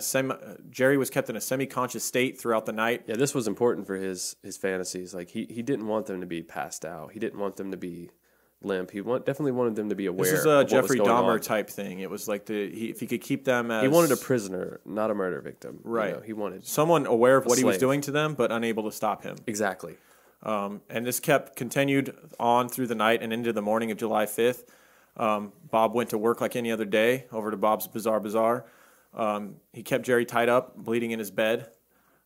Speaker 1: Jerry was kept in a semi-conscious state throughout the night.
Speaker 2: Yeah, this was important for his fantasies. Like he didn't want them to be passed out. He didn't want them to be limp. He definitely wanted them to be aware.
Speaker 1: This is a Jeffrey Dahmer type thing. It was like if he could keep them as...
Speaker 2: He wanted a prisoner, not a murder victim.
Speaker 1: Right.
Speaker 2: You know, he wanted
Speaker 1: someone aware of what he was doing to them, but unable to stop him.
Speaker 2: Exactly.
Speaker 1: And this continued on through the night and into the morning of July 5th. Bob went to work like any other day over to Bob's Bizarre Bazaar. He kept Jerry tied up, bleeding in his bed.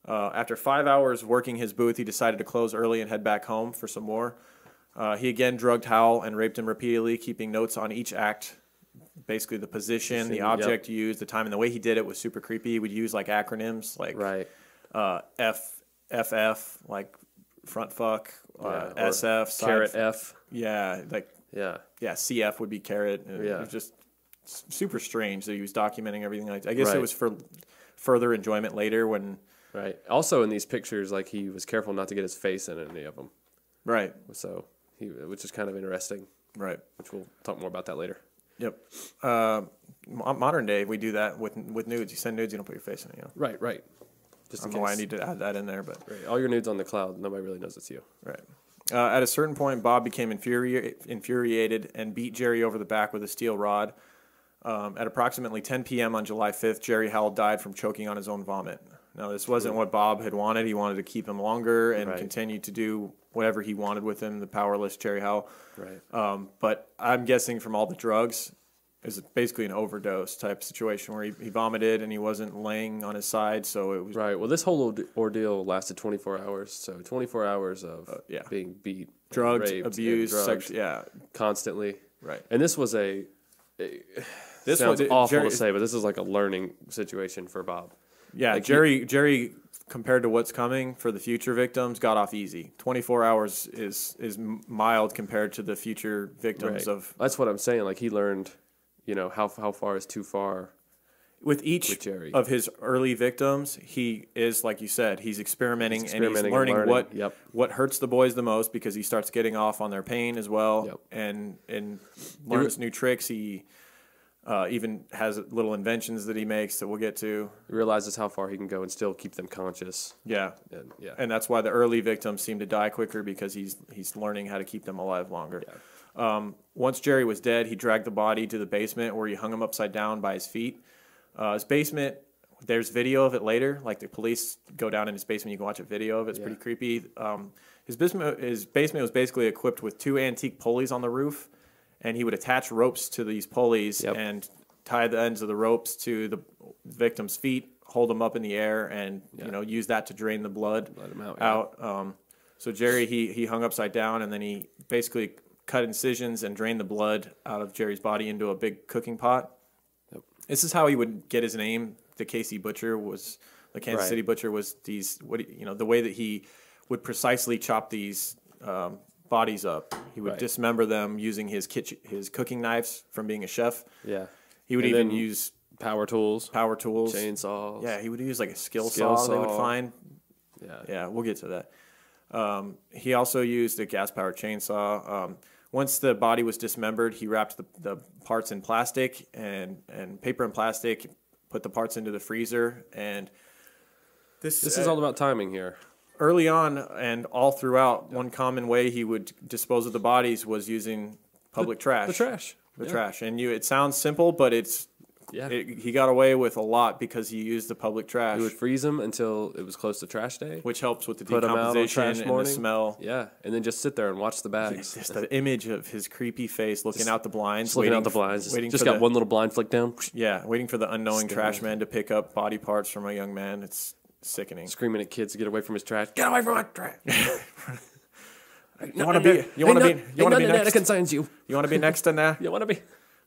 Speaker 1: After 5 hours working his booth, he decided to close early and head back home for some more. He again drugged Howell and raped him repeatedly, keeping notes on each act, basically the position, the object used, the time, and the way he did it was super creepy. He would use like acronyms like FF, like front fuck, SF,
Speaker 2: carrot F.
Speaker 1: Yeah, CF would be carrot.
Speaker 2: Yeah.
Speaker 1: It was just super strange that he was documenting everything like that. I guess it was for further enjoyment later when...
Speaker 2: Right. Also in these pictures, like he was careful not to get his face in any of them.
Speaker 1: Right.
Speaker 2: So, which is kind of interesting.
Speaker 1: Right.
Speaker 2: Which we'll talk more about that later.
Speaker 1: Yep. Modern day, we do that with nudes. You send nudes, you don't put your face in it. You know?
Speaker 2: Right. Just
Speaker 1: I don't know why I need to add that in there, but...
Speaker 2: Right. All your nudes on the cloud, nobody really knows it's you.
Speaker 1: Right. At a certain point, Bob became infuriated and beat Jerry over the back with a steel rod. At approximately 10 p.m. on July 5th, Jerry Howell died from choking on his own vomit. Now, this wasn't what Bob had wanted. He wanted to keep him longer and continue to do whatever he wanted with him, the powerless Jerry Howell.
Speaker 2: Right.
Speaker 1: But I'm guessing from all the drugs, it was basically an overdose type situation where he vomited and he wasn't laying on his side, so it was...
Speaker 2: Right. Well, this whole ordeal lasted 24 hours, so 24 hours of being beat,
Speaker 1: drugged,
Speaker 2: raped,
Speaker 1: abused,
Speaker 2: constantly.
Speaker 1: Right.
Speaker 2: And this was this sounds awful to say, but this is like a learning situation for Bob.
Speaker 1: Yeah, like Jerry, compared to what's coming for the future victims, got off easy. 24 hours is mild compared to the future victims of...
Speaker 2: That's what I'm saying. Like, he learned, how far is too far.
Speaker 1: With each of his early victims, he is, like you said, he's experimenting and he's learning what hurts the boys the most because he starts getting off on their pain as well and learns new tricks. He... even has little inventions that he makes that we'll get to.
Speaker 2: He realizes how far he can go and still keep them conscious.
Speaker 1: Yeah. And that's why the early victims seem to die quicker because he's learning how to keep them alive longer. Yeah. Once Jerry was dead, he dragged the body to the basement where he hung him upside down by his feet. His basement, there's video of it later. Like the police go down in his basement, you can watch a video of it. It's pretty creepy. His basement was basically equipped with 2 antique pulleys on the roof. And he would attach ropes to these pulleys and tie the ends of the ropes to the victim's feet, hold them up in the air, and use that to drain the blood out. So Jerry, he hung upside down, and then he basically cut incisions and drained the blood out of Jerry's body into a big cooking pot. Yep. This is how he would get his name. The Kansas City Butcher was the way that he would precisely chop these bodies up. He would dismember them using his cooking knives from being a chef. Yeah. He would even use
Speaker 2: power tools,
Speaker 1: chainsaws. Yeah, he would use like a skill saw they would find. Yeah, we'll get to that. He also used a gas-powered chainsaw. Once the body was dismembered, he wrapped the parts in plastic and paper and plastic, put the parts into the freezer, and
Speaker 2: this is all about timing here.
Speaker 1: Early on and all throughout, one common way he would dispose of the bodies was using public trash. The trash. And it sounds simple, but he got away with a lot because he used the public trash.
Speaker 2: He would freeze them until it was close to trash day.
Speaker 1: Which helps with the decomposition and the smell.
Speaker 2: Yeah, and then just sit there and watch the bags.
Speaker 1: Just the image of his creepy face looking out the blinds.
Speaker 2: Just got one little blind flick down.
Speaker 1: Yeah, waiting for the unknowing trash man to pick up body parts from a young man. It's sickening.
Speaker 2: Screaming at kids to get away from his trash. Get away from my trash.
Speaker 1: You want to be? You want to be? You want to be next?
Speaker 2: That concerns you.
Speaker 1: You want to be next in there?
Speaker 2: You want to be?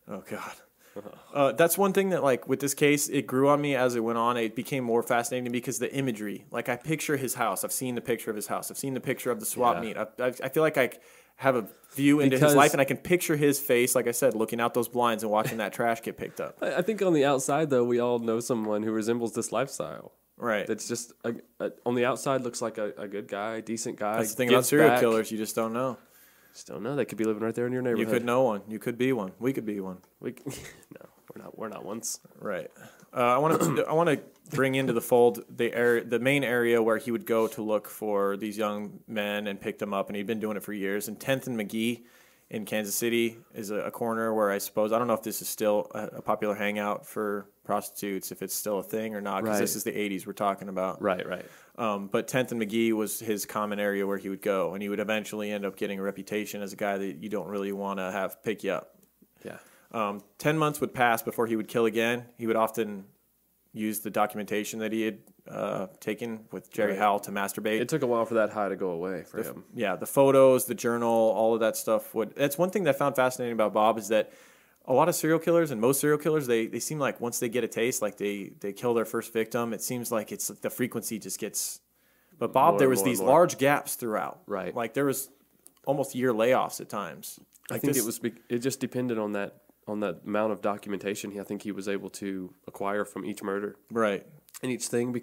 Speaker 1: Oh God. That's one thing that, like, with this case, it grew on me as it went on. It became more fascinating because the imagery. Like, I picture his house. I've seen the picture of his house. I've seen the picture of the swap meet. I feel like I have a view into his life, and I can picture his face, like I said, looking out those blinds and watching that trash get picked up.
Speaker 2: I think on the outside, though, we all know someone who resembles this lifestyle.
Speaker 1: Right.
Speaker 2: That's just, on the outside, looks like a good guy, decent guy.
Speaker 1: That's the thing about serial killers. You just don't know.
Speaker 2: Just don't know. They could be living right there in your neighborhood.
Speaker 1: You could know one. You could be one. We could be one.
Speaker 2: No, we're we're not ones.
Speaker 1: Right. I want to bring into the fold the main area where he would go to look for these young men and pick them up, and he'd been doing it for years. And 10th and McGee in Kansas City is a corner where I don't know if this is still a popular hangout for prostitutes, if it's still a thing or not, because this is the 80s we're talking about.
Speaker 2: Right, right.
Speaker 1: But 10th and McGee was his common area where he would go, and he would eventually end up getting a reputation as a guy that you don't really want to have pick you up.
Speaker 2: Yeah.
Speaker 1: 10 months would pass before he would kill again. He would often use the documentation that he had taken with Jerry Howell to masturbate.
Speaker 2: It took a while for that high to go away for him.
Speaker 1: Yeah, the photos, the journal, all of that stuff. That's one thing that I found fascinating about Bob is that a lot of serial killers and most serial killers, they seem like once they get a taste, like they kill their first victim, it seems like it's the frequency just gets... But Bob, there was these large gaps throughout.
Speaker 2: Right.
Speaker 1: Like there was almost year layoffs at times.
Speaker 2: I think it just depended on that amount of documentation I think he was able to acquire from each murder.
Speaker 1: Right.
Speaker 2: And each thing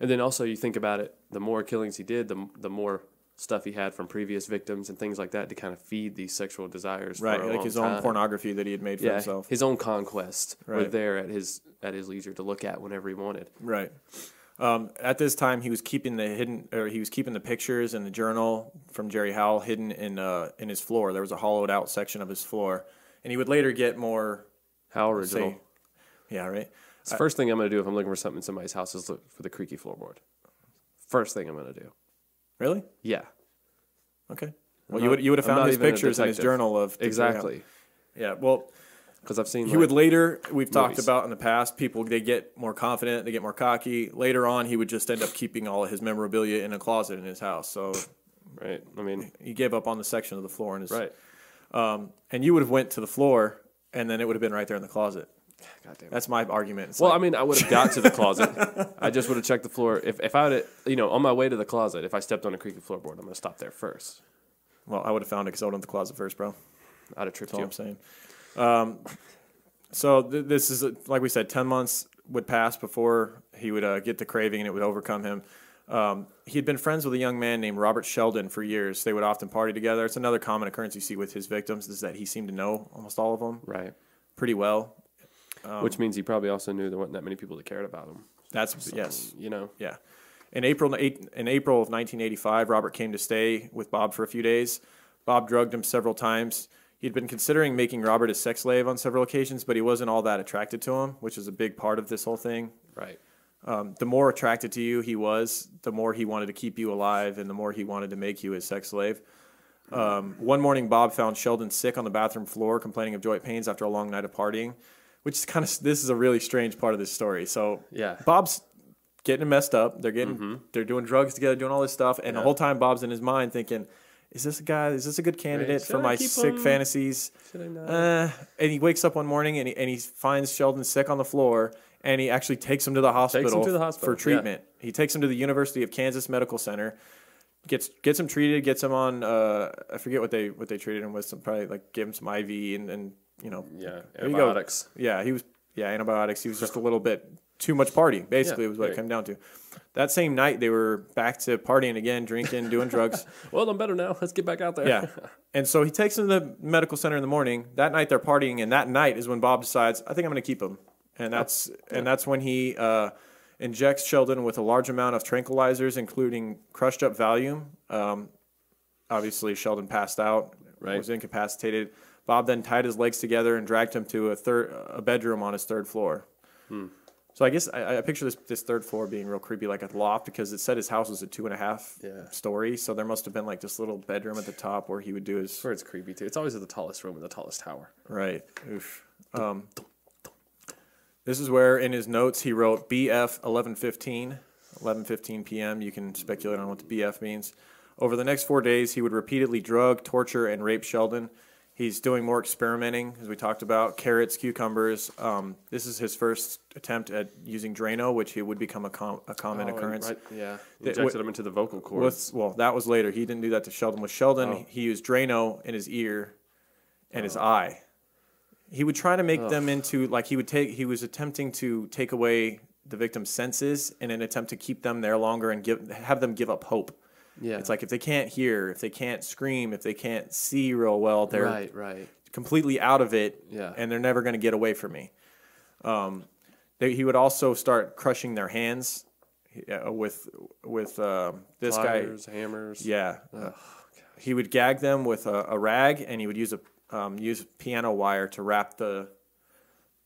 Speaker 2: and then also you think about it, the more killings he did, the more stuff he had from previous victims and things like that to kind of feed these sexual desires.
Speaker 1: Right, like his own pornography that he had made for himself.
Speaker 2: His own conquest were there at his leisure to look at whenever he wanted.
Speaker 1: Right. At this time, he was keeping the pictures and the journal from Jerry Howell hidden in his floor. There was a hollowed out section of his floor, and he would later get more.
Speaker 2: How original!
Speaker 1: Yeah, right.
Speaker 2: It's the first thing I'm going to do if I'm looking for something in somebody's house is look for the creaky floorboard. First thing I'm going to do.
Speaker 1: Really?
Speaker 2: Yeah.
Speaker 1: Okay. Well, you would have found his pictures in his journal of
Speaker 2: exactly.
Speaker 1: Yeah. Well.
Speaker 2: Because I've seen
Speaker 1: he would later, we've talked about in the past, people, they get more confident, they get more cocky. Later on, he would just end up keeping all of his memorabilia in a closet in his house. So,
Speaker 2: right. I mean,
Speaker 1: he gave up on the section of the floor in his
Speaker 2: right.
Speaker 1: And you would have went to the floor, and then it would have been right there in the closet.
Speaker 2: God damn it.
Speaker 1: That's my argument.
Speaker 2: Well, I mean, I would have got to the closet. I just would have checked the floor. If I would, on my way to the closet, if I stepped on a creaky floorboard, I'm going to stop there first.
Speaker 1: Well, I would have found it because I would have went to the closet first, bro.
Speaker 2: I'd have tripped
Speaker 1: That's
Speaker 2: you.
Speaker 1: all I'm saying. So this is, like we said, 10 months would pass before he would get the craving and it would overcome him. He had been friends with a young man named Robert Sheldon for years. They would often party together. It's another common occurrence you see with his victims is that he seemed to know almost all of them pretty well.
Speaker 2: Which means he probably also knew there weren't that many people that cared about him.
Speaker 1: Yes.
Speaker 2: Yeah.
Speaker 1: In April of 1985, Robert came to stay with Bob for a few days. Bob drugged him several times. He'd been considering making Robert a sex slave on several occasions, but he wasn't all that attracted to him, which is a big part of this whole thing.
Speaker 2: Right.
Speaker 1: The more attracted to you he was, the more he wanted to keep you alive and the more he wanted to make you his sex slave. One morning, Bob found Sheldon sick on the bathroom floor, complaining of joint pains after a long night of partying, which is this is a really strange part of this story. So Bob's getting messed up. They're doing drugs together, doing all this stuff. And the whole time Bob's in his mind thinking, is this a good candidate for my sick fantasies?
Speaker 2: Should I not?
Speaker 1: And he wakes up one morning and he finds Sheldon sick on the floor, and he actually takes him to the hospital, for treatment. Yeah. He takes him to the University of Kansas Medical Center, gets him treated, gets him on I forget what they treated him with, some probably like give him some IV and
Speaker 2: antibiotics.
Speaker 1: Antibiotics. He was just a little bit too much partying, basically, was what it came down to. That same night, they were back to partying again, drinking, doing drugs.
Speaker 2: Well, I'm better now. Let's get back out there.
Speaker 1: Yeah. And so he takes him to the medical center in the morning. That night, they're partying, and that night is when Bob decides, I think I'm going to keep him. And that's when he injects Sheldon with a large amount of tranquilizers, including crushed up Valium. Obviously, Sheldon passed out, was incapacitated. Bob then tied his legs together and dragged him to a bedroom on his third floor. So I guess I picture this third floor being real creepy, like a loft, because it said his house was a 2.5 story. So there must have been like this little bedroom at the top where he would do his.
Speaker 2: Sure, it's creepy too. It's always at the tallest room in the tallest tower.
Speaker 1: Right. Oof. This is where in his notes he wrote BF 11:15 p.m. You can speculate on what the BF means. Over the next 4 days, he would repeatedly drug, torture, and rape Sheldon. He's doing more experimenting, as we talked about, carrots, cucumbers. This is his first attempt at using Drano, which would become a common occurrence.
Speaker 2: Right, yeah. Injected him into the vocal cords.
Speaker 1: Well, that was later. He didn't do that to Sheldon. With Sheldon, he used Drano in his ear and his eye. He would try to make them into, like, he was attempting to take away the victim's senses in an attempt to keep them there longer and have them give up hope. Yeah. It's like if they can't hear, if they can't scream, if they can't see real well, they're completely out of it, and they're never going to get away from me. He would also start crushing their hands with this
Speaker 2: Pliers,
Speaker 1: guy.
Speaker 2: Hammers.
Speaker 1: Yeah. He would gag them with a rag, and he would use piano wire to wrap the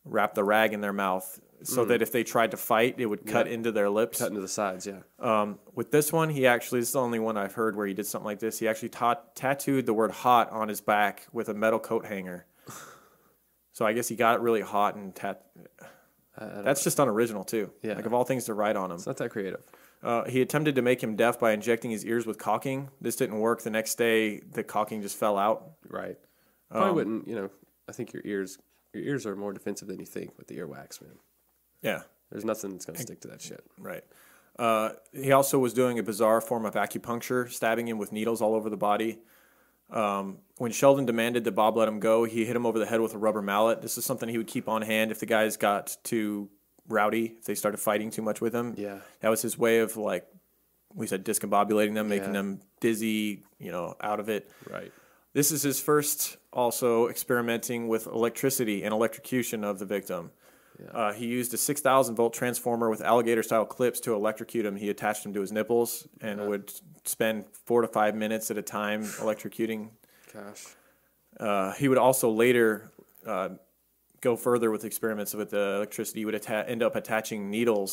Speaker 1: rag in their mouth, so that if they tried to fight, it would cut into their lips.
Speaker 2: Cut into the sides, yeah.
Speaker 1: With this one, this is the only one I've heard where he did something like this. He actually tattooed the word "hot" on his back with a metal coat hanger. So I guess he got it really hot and that's just unoriginal too.
Speaker 2: Yeah.
Speaker 1: Like, of all things to write on him.
Speaker 2: It's not that creative.
Speaker 1: He attempted to make him deaf by injecting his ears with caulking. This didn't work. The next day, the caulking just fell out.
Speaker 2: Right. Probably wouldn't, I think your ears are more defensive than you think with the earwax, man.
Speaker 1: Yeah.
Speaker 2: There's nothing that's going to stick to that shit.
Speaker 1: Right. He also was doing a bizarre form of acupuncture, stabbing him with needles all over the body. When Sheldon demanded that Bob let him go, he hit him over the head with a rubber mallet. This is something he would keep on hand if the guys got too rowdy, if they started fighting too much with him.
Speaker 2: Yeah.
Speaker 1: That was his way of, like we said, discombobulating them, making them dizzy, out of it.
Speaker 2: Right.
Speaker 1: This is his first also experimenting with electricity and electrocution of the victim. Yeah. He used a 6,000-volt transformer with alligator-style clips to electrocute him. He attached them to his nipples and would spend 4 to 5 minutes at a time electrocuting.
Speaker 2: Gosh.
Speaker 1: He would also later go further with experiments with the electricity. He would end up attaching needle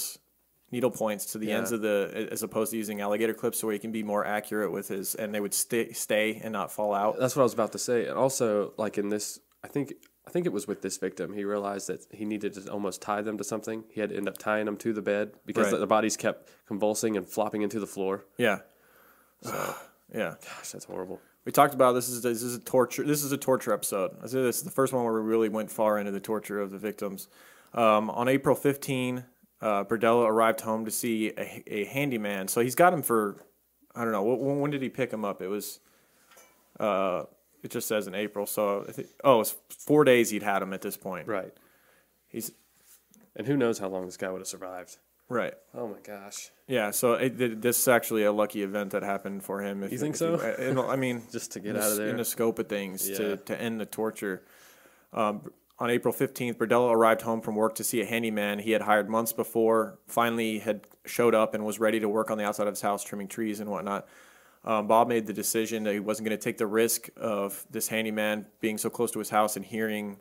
Speaker 1: points to the ends of as opposed to using alligator clips, so where he can be more accurate with his, and they would stay and not fall out.
Speaker 2: That's what I was about to say. And also, like in this, I think it was with this victim, he realized that he needed to almost tie them to something. He had to end up tying them to the bed because the bodies kept convulsing and flopping into the floor.
Speaker 1: Yeah.
Speaker 2: So,
Speaker 1: yeah.
Speaker 2: Gosh, that's horrible.
Speaker 1: We talked about this is a torture. This is a torture episode. I say this is the first one where we really went far into the torture of the victims. On April 15, Berdella arrived home to see a handyman. So he's got him for, I don't know, when did he pick him up? It was, it just says in April. So I think, it's 4 days he'd had him at this point.
Speaker 2: Right.
Speaker 1: And
Speaker 2: who knows how long this guy would have survived.
Speaker 1: Right.
Speaker 2: Oh my gosh.
Speaker 1: Yeah, so this is actually a lucky event that happened for him.
Speaker 2: You think so?
Speaker 1: I mean,
Speaker 2: just to get out of there.
Speaker 1: In the scope of things, to end the torture. On April 15th, Berdella arrived home from work to see a handyman he had hired months before. Finally had showed up and was ready to work on the outside of his house, trimming trees and whatnot. Bob made the decision that he wasn't going to take the risk of this handyman being so close to his house and hearing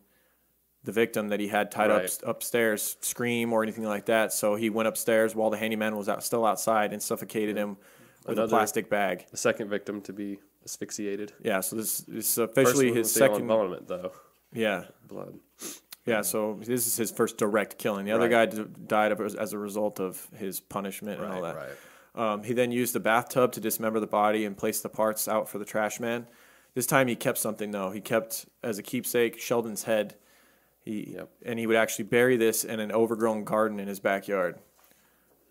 Speaker 1: the victim that he had tied up upstairs scream or anything like that. So he went upstairs while the handyman was still outside and suffocated him with a plastic bag.
Speaker 2: The second victim to be asphyxiated.
Speaker 1: Yeah, so this is officially his second
Speaker 2: involvement, though.
Speaker 1: Yeah.
Speaker 2: Blood.
Speaker 1: Yeah, so this is his first direct killing. The other guy died as a result of his punishment and all that.
Speaker 2: Right.
Speaker 1: He then used a bathtub to dismember the body and place the parts out for the trash man. This time he kept something, though. He kept, as a keepsake, Sheldon's head. And he would actually bury this in an overgrown garden in his backyard.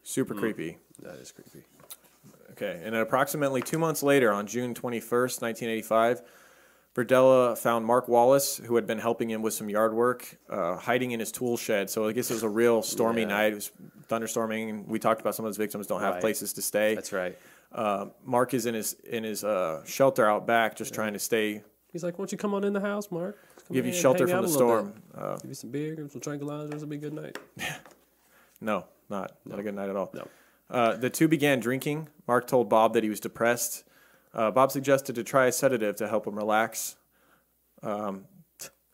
Speaker 1: Super creepy.
Speaker 2: That is creepy.
Speaker 1: Okay, and approximately 2 months later, on June 21st, 1985, Berdella found Mark Wallace, who had been helping him with some yard work, hiding in his tool shed. So I guess it was a real stormy night. It was thunderstorming. We talked about some of those victims don't have places to stay.
Speaker 2: That's right.
Speaker 1: Mark is in his shelter out back, just trying to stay.
Speaker 2: He's like, "Why don't you come on in the house, Mark?
Speaker 1: Give you shelter from the storm.
Speaker 2: Give you some beer, some tranquilizers. It'll be a good night."
Speaker 1: No, not a good night at all.
Speaker 2: No.
Speaker 1: The two began drinking. Mark told Bob that he was depressed. Bob suggested to try a sedative to help him relax.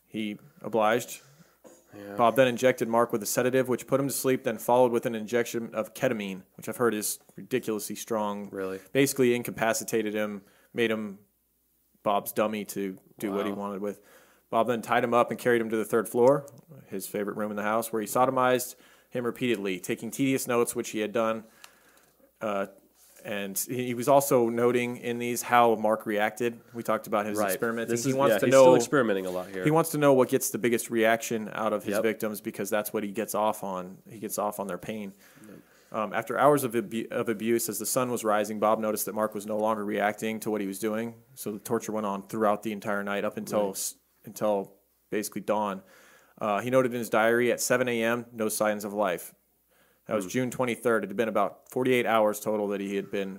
Speaker 1: He obliged. Yeah. Bob then injected Mark with a sedative, which put him to sleep, then followed with an injection of ketamine, which I've heard is ridiculously strong.
Speaker 2: Really?
Speaker 1: Basically incapacitated him, made him Bob's dummy to do what he wanted with. Bob then tied him up and carried him to the third floor, his favorite room in the house, where he sodomized him repeatedly, taking tedious notes, which he had done. And he was also noting in these how Mark reacted. We talked about his experimenting.
Speaker 2: He wants to know. He's still experimenting a lot here.
Speaker 1: He wants to know what gets the biggest reaction out of his victims, because that's what he gets off on. He gets off on their pain. After hours of abuse, as the sun was rising, Bob noticed that Mark was no longer reacting to what he was doing. So the torture went on throughout the entire night up until basically dawn. He noted in his diary at 7 a.m., no signs of life. That was June 23rd. It had been about 48 hours total that he had been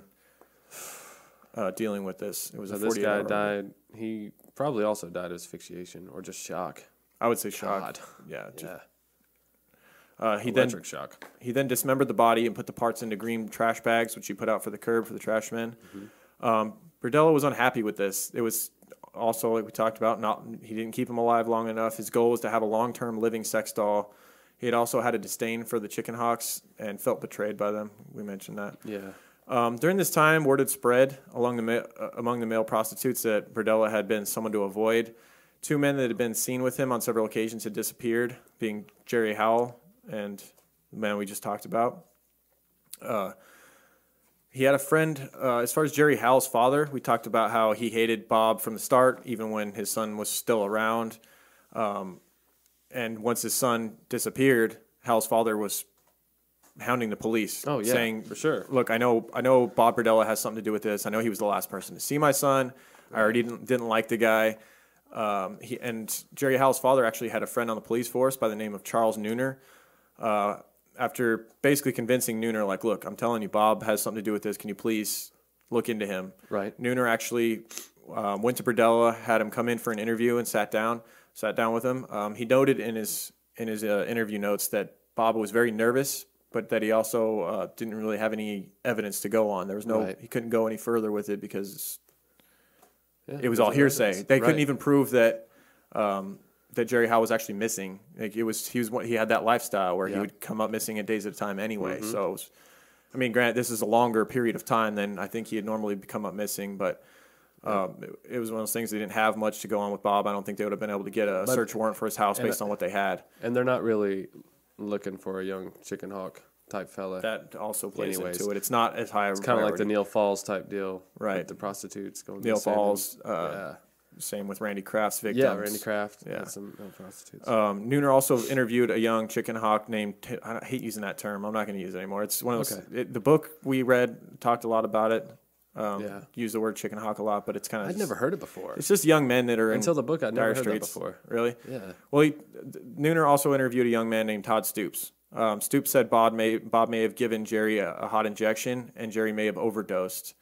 Speaker 1: dealing with this. It was a 48-hour.
Speaker 2: This guy died. He probably also died of asphyxiation or just shock.
Speaker 1: I would say shock.
Speaker 2: God.
Speaker 1: Yeah.
Speaker 2: Electric shock.
Speaker 1: He then dismembered the body and put the parts into green trash bags, which he put out for the curb for the trash men. Berdella was unhappy with this. It was also, like we talked about, he didn't keep him alive long enough. His goal was to have a long-term living sex doll. He had also had a disdain for the chicken hawks and felt betrayed by them. We mentioned that.
Speaker 2: Yeah.
Speaker 1: During this time, word had spread among the male prostitutes that Berdella had been someone to avoid. 2 men that had been seen with him on several occasions had disappeared, being Jerry Howell and the man we just talked about. He had a friend, as far as Jerry Howell's father, we talked about how he hated Bob from the start, even when his son was still around. And once his son disappeared, Howell's father was hounding the police, saying,
Speaker 2: for sure.
Speaker 1: Look, I know Bob Berdella has something to do with this. I know he was the last person to see my son. I already didn't like the guy. And Jerry Howell's father actually had a friend on the police force by the name of Charles Nooner. After basically convincing Nooner, like, look, I'm telling you, Bob has something to do with this. Can you please look into him?
Speaker 2: Right.
Speaker 1: Nooner actually went to Berdella, had him come in for an interview, and sat down with him. He noted in his interview notes that Bob was very nervous, but that he also didn't really have any evidence to go on. There was he couldn't go any further with it because it was all hearsay. They couldn't even prove that that Jerry Howell was actually missing. Like he had that lifestyle where he would come up missing at days at a time anyway. So, granted, this is a longer period of time than I think he had normally come up missing, but it was one of those things they didn't have much to go on with Bob. I don't think they would have been able to get a search warrant for his house based on what they had.
Speaker 2: And they're not really looking for a young chicken hawk type fella.
Speaker 1: That also plays into it. It's not as high.
Speaker 2: It's kind of like the Neil Falls type deal,
Speaker 1: right?
Speaker 2: With the prostitutes going.
Speaker 1: Neil Falls. Same with Randy Kraft's victims.
Speaker 2: Yeah, Randy Kraft. Yeah, some prostitutes.
Speaker 1: Nooner also interviewed a young chicken hawk named. I hate using that term. I'm not going to use it anymore. It's one of those. The book we read talked a lot about it. Use the word chicken hawk a lot, but it's kind of.
Speaker 2: I'd never heard it before.
Speaker 1: It's just young men that are
Speaker 2: until the book. I'd never heard that before.
Speaker 1: Really?
Speaker 2: Yeah.
Speaker 1: Well, Nooner also interviewed a young man named Todd Stoops. Stoops said Bob may have given Jerry a hot injection, and Jerry may have overdosed.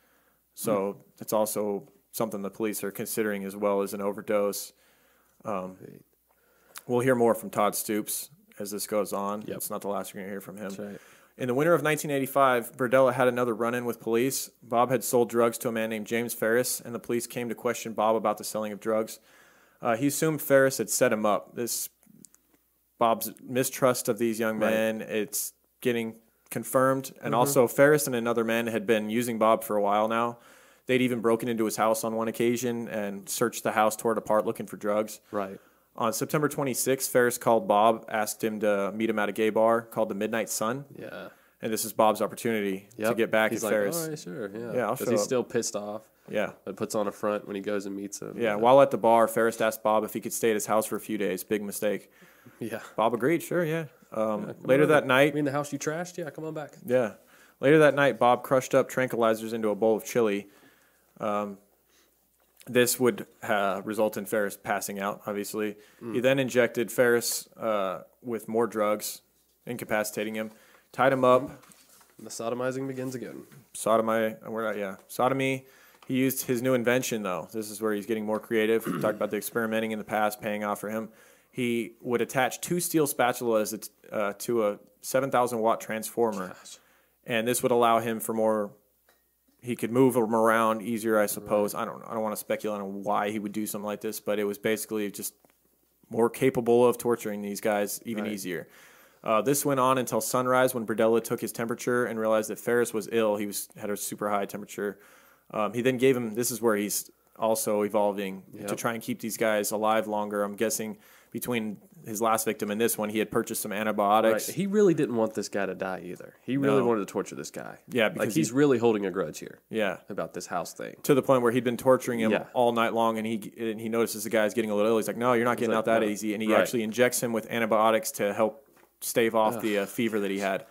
Speaker 1: So it's also something the police are considering as well as an overdose. We'll hear more from Todd Stoops as this goes on.
Speaker 2: Yep.
Speaker 1: It's not the last we're going to hear from him.
Speaker 2: That's right.
Speaker 1: In the winter of 1985, Berdella had another run-in with police. Bob had sold drugs to a man named James Ferris, and the police came to question Bob about the selling of drugs. He assumed Ferris had set him up. Bob's mistrust of these young men, it's getting confirmed. And also, Ferris and another man had been using Bob for a while now. They'd even broken into his house on one occasion and searched the house, tore it apart, looking for drugs.
Speaker 2: Right.
Speaker 1: On September 26th, Ferris called Bob, asked him to meet him at a gay bar called the Midnight Sun.
Speaker 2: Yeah.
Speaker 1: And this is Bob's opportunity to get back at Ferris.
Speaker 2: All right, sure, yeah.
Speaker 1: Yeah,
Speaker 2: because he's still pissed off.
Speaker 1: Yeah.
Speaker 2: But puts on a front when he goes and meets him.
Speaker 1: Yeah, while at the bar, Ferris asked Bob if he could stay at his house for a few days. Big mistake.
Speaker 2: Yeah.
Speaker 1: Bob agreed, sure, yeah. Later that night...
Speaker 2: You mean the house you trashed? Yeah, come on back.
Speaker 1: Yeah. Later that night, Bob crushed up tranquilizers into a bowl of chili. This would result in Ferris passing out, obviously. He then injected Ferris with more drugs, incapacitating him, tied him up.
Speaker 2: The sodomizing begins again.
Speaker 1: Sodomy. He used his new invention, though. This is where he's getting more creative. We talked about the experimenting in the past paying off for him. He would attach 2 steel spatulas to a 7,000-watt transformer.
Speaker 2: Gosh.
Speaker 1: And this would allow him for more... He could move them around easier, I suppose. Right. I don't want to speculate on why he would do something like this, but it was basically just more capable of torturing these guys even easier. This went on until sunrise when Berdella took his temperature and realized that Ferris was ill. He had a super high temperature. He then gave him, this is where he's also evolving to try and keep these guys alive longer. I'm guessing between his last victim and this one, he had purchased some antibiotics.
Speaker 2: Right. He really didn't want this guy to die either. He really wanted to torture this guy.
Speaker 1: Yeah, because
Speaker 2: he's really holding a grudge here.
Speaker 1: Yeah,
Speaker 2: about this house thing.
Speaker 1: To the point where he'd been torturing him all night long, and he notices the guy's getting a little ill. He's like, "No, you're not getting out that easy." And he actually injects him with antibiotics to help stave off the fever that he had.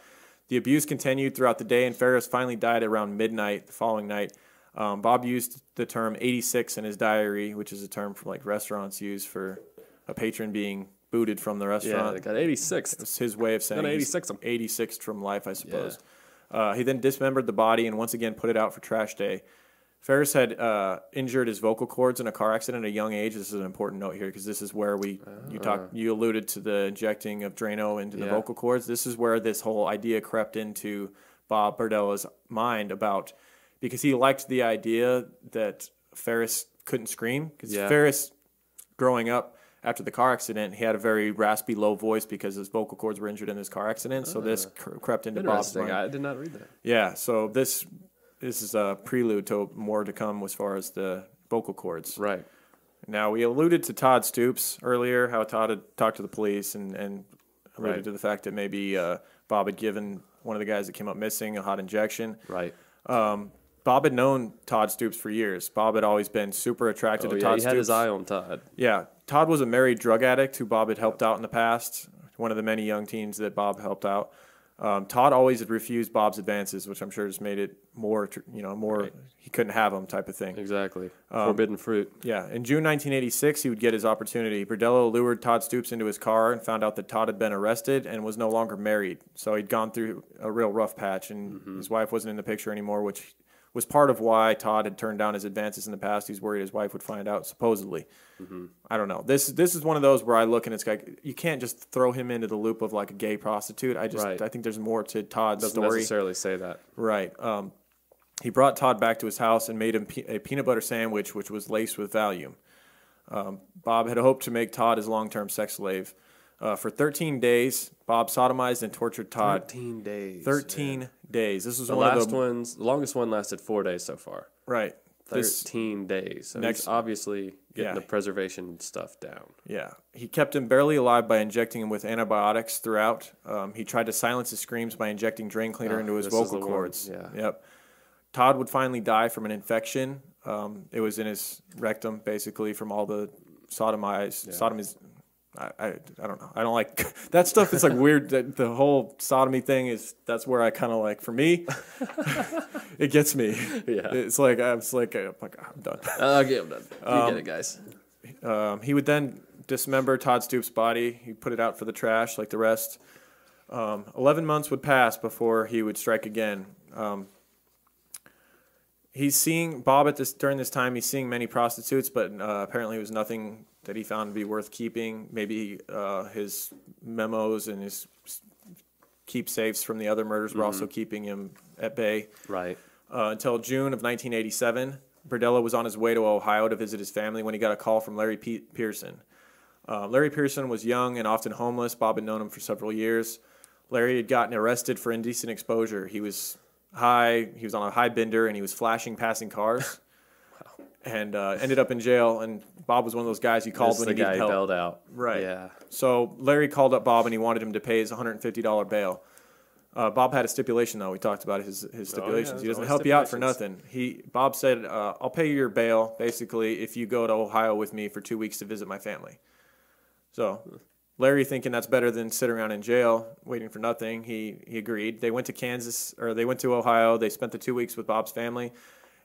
Speaker 1: The abuse continued throughout the day, and Ferris finally died around midnight the following night. Bob used the term 86 in his diary, which is a term from like restaurants use for a patron being booted from the restaurant.
Speaker 2: Yeah, they got 86.
Speaker 1: It's his way of saying 86 from life, I suppose.
Speaker 2: Yeah.
Speaker 1: He then dismembered the body and once again put it out for trash day. Ferris had injured his vocal cords in a car accident at a young age. This is an important note here because this is where you alluded to the injecting of Drano into the vocal cords. This is where this whole idea crept into Bob Berdella's mind because he liked the idea that Ferris couldn't scream because Ferris, growing up after the car accident, he had a very raspy, low voice because his vocal cords were injured in this car accident. So this crept into Bob's mind.
Speaker 2: I did not read that.
Speaker 1: Yeah, so this is a prelude to more to come as far as the vocal cords.
Speaker 2: Right.
Speaker 1: Now, we alluded to Todd Stoops earlier, how Todd had talked to the police and alluded to the fact that maybe Bob had given one of the guys that came up missing a hot injection.
Speaker 2: Right.
Speaker 1: Bob had known Todd Stoops for years. Bob had always been super attracted to Todd Stoops.
Speaker 2: He had his eye on Todd.
Speaker 1: Yeah. Todd was a married drug addict who Bob had helped out in the past, one of the many young teens that Bob helped out. Todd always had refused Bob's advances, which I'm sure just made it more, he couldn't have them type of thing.
Speaker 2: Exactly. Forbidden fruit.
Speaker 1: Yeah. In June 1986, he would get his opportunity. Berdella lured Todd Stoops into his car and found out that Todd had been arrested and was no longer married. So he'd gone through a real rough patch, and his wife wasn't in the picture anymore, which was part of why Todd had turned down his advances in the past. He's worried his wife would find out, supposedly. I don't know. This is one of those where I look and it's like, you can't just throw him into the loop of like a gay prostitute. I think there's more to Todd's
Speaker 2: Doesn't
Speaker 1: story.
Speaker 2: necessarily say that.
Speaker 1: Right. He brought Todd back to his house and made him a peanut butter sandwich, which was laced with Valium. Bob had hoped to make Todd his long-term sex slave. For 13 days, Bob sodomized and tortured Todd.
Speaker 2: 13 days.
Speaker 1: 13 days. This was
Speaker 2: the longest one lasted 4 days so far.
Speaker 1: Right.
Speaker 2: 13 days. So he's obviously getting the preservation stuff down.
Speaker 1: Yeah. He kept him barely alive by injecting him with antibiotics throughout. He tried to silence his screams by injecting drain cleaner into his vocal cords.
Speaker 2: Yeah.
Speaker 1: Yep. Todd would finally die from an infection. It was in his rectum, basically, from all the sodomies. I don't know. I don't like that stuff. It's like weird. The whole sodomy thing that's where I kind of like, for me, it gets me.
Speaker 2: Yeah.
Speaker 1: It's like, I'm done.
Speaker 2: Okay, I'm done. You get it, guys.
Speaker 1: He would then dismember Todd Stoops' body. He'd put it out for the trash like the rest. 11 months would pass before he would strike again. He's seeing Bob during this time. He's seeing many prostitutes, but apparently it was nothing that he found to be worth keeping. Maybe his memos and his keepsakes from the other murders were also keeping him at bay.
Speaker 2: Right.
Speaker 1: Until June of 1987, Berdella was on his way to Ohio to visit his family when he got a call from Larry Pearson. Larry Pearson was young and often homeless. Bob had known him for several years. Larry had gotten arrested for indecent exposure. He was high. He was on a high bender, and he was flashing passing cars. Wow. And ended up in jail. And Bob was one of those guys you called when he needed help.
Speaker 2: The guy bailed out.
Speaker 1: Right.
Speaker 2: Yeah.
Speaker 1: So Larry called up Bob, and he wanted him to pay his $150 bail. Bob had a stipulation, though. We talked about his stipulations. He doesn't help you out for nothing. Bob said, I'll pay you your bail, basically, if you go to Ohio with me for 2 weeks to visit my family. So Larry, thinking that's better than sitting around in jail waiting for nothing, he agreed. They went to Ohio. They spent the 2 weeks with Bob's family,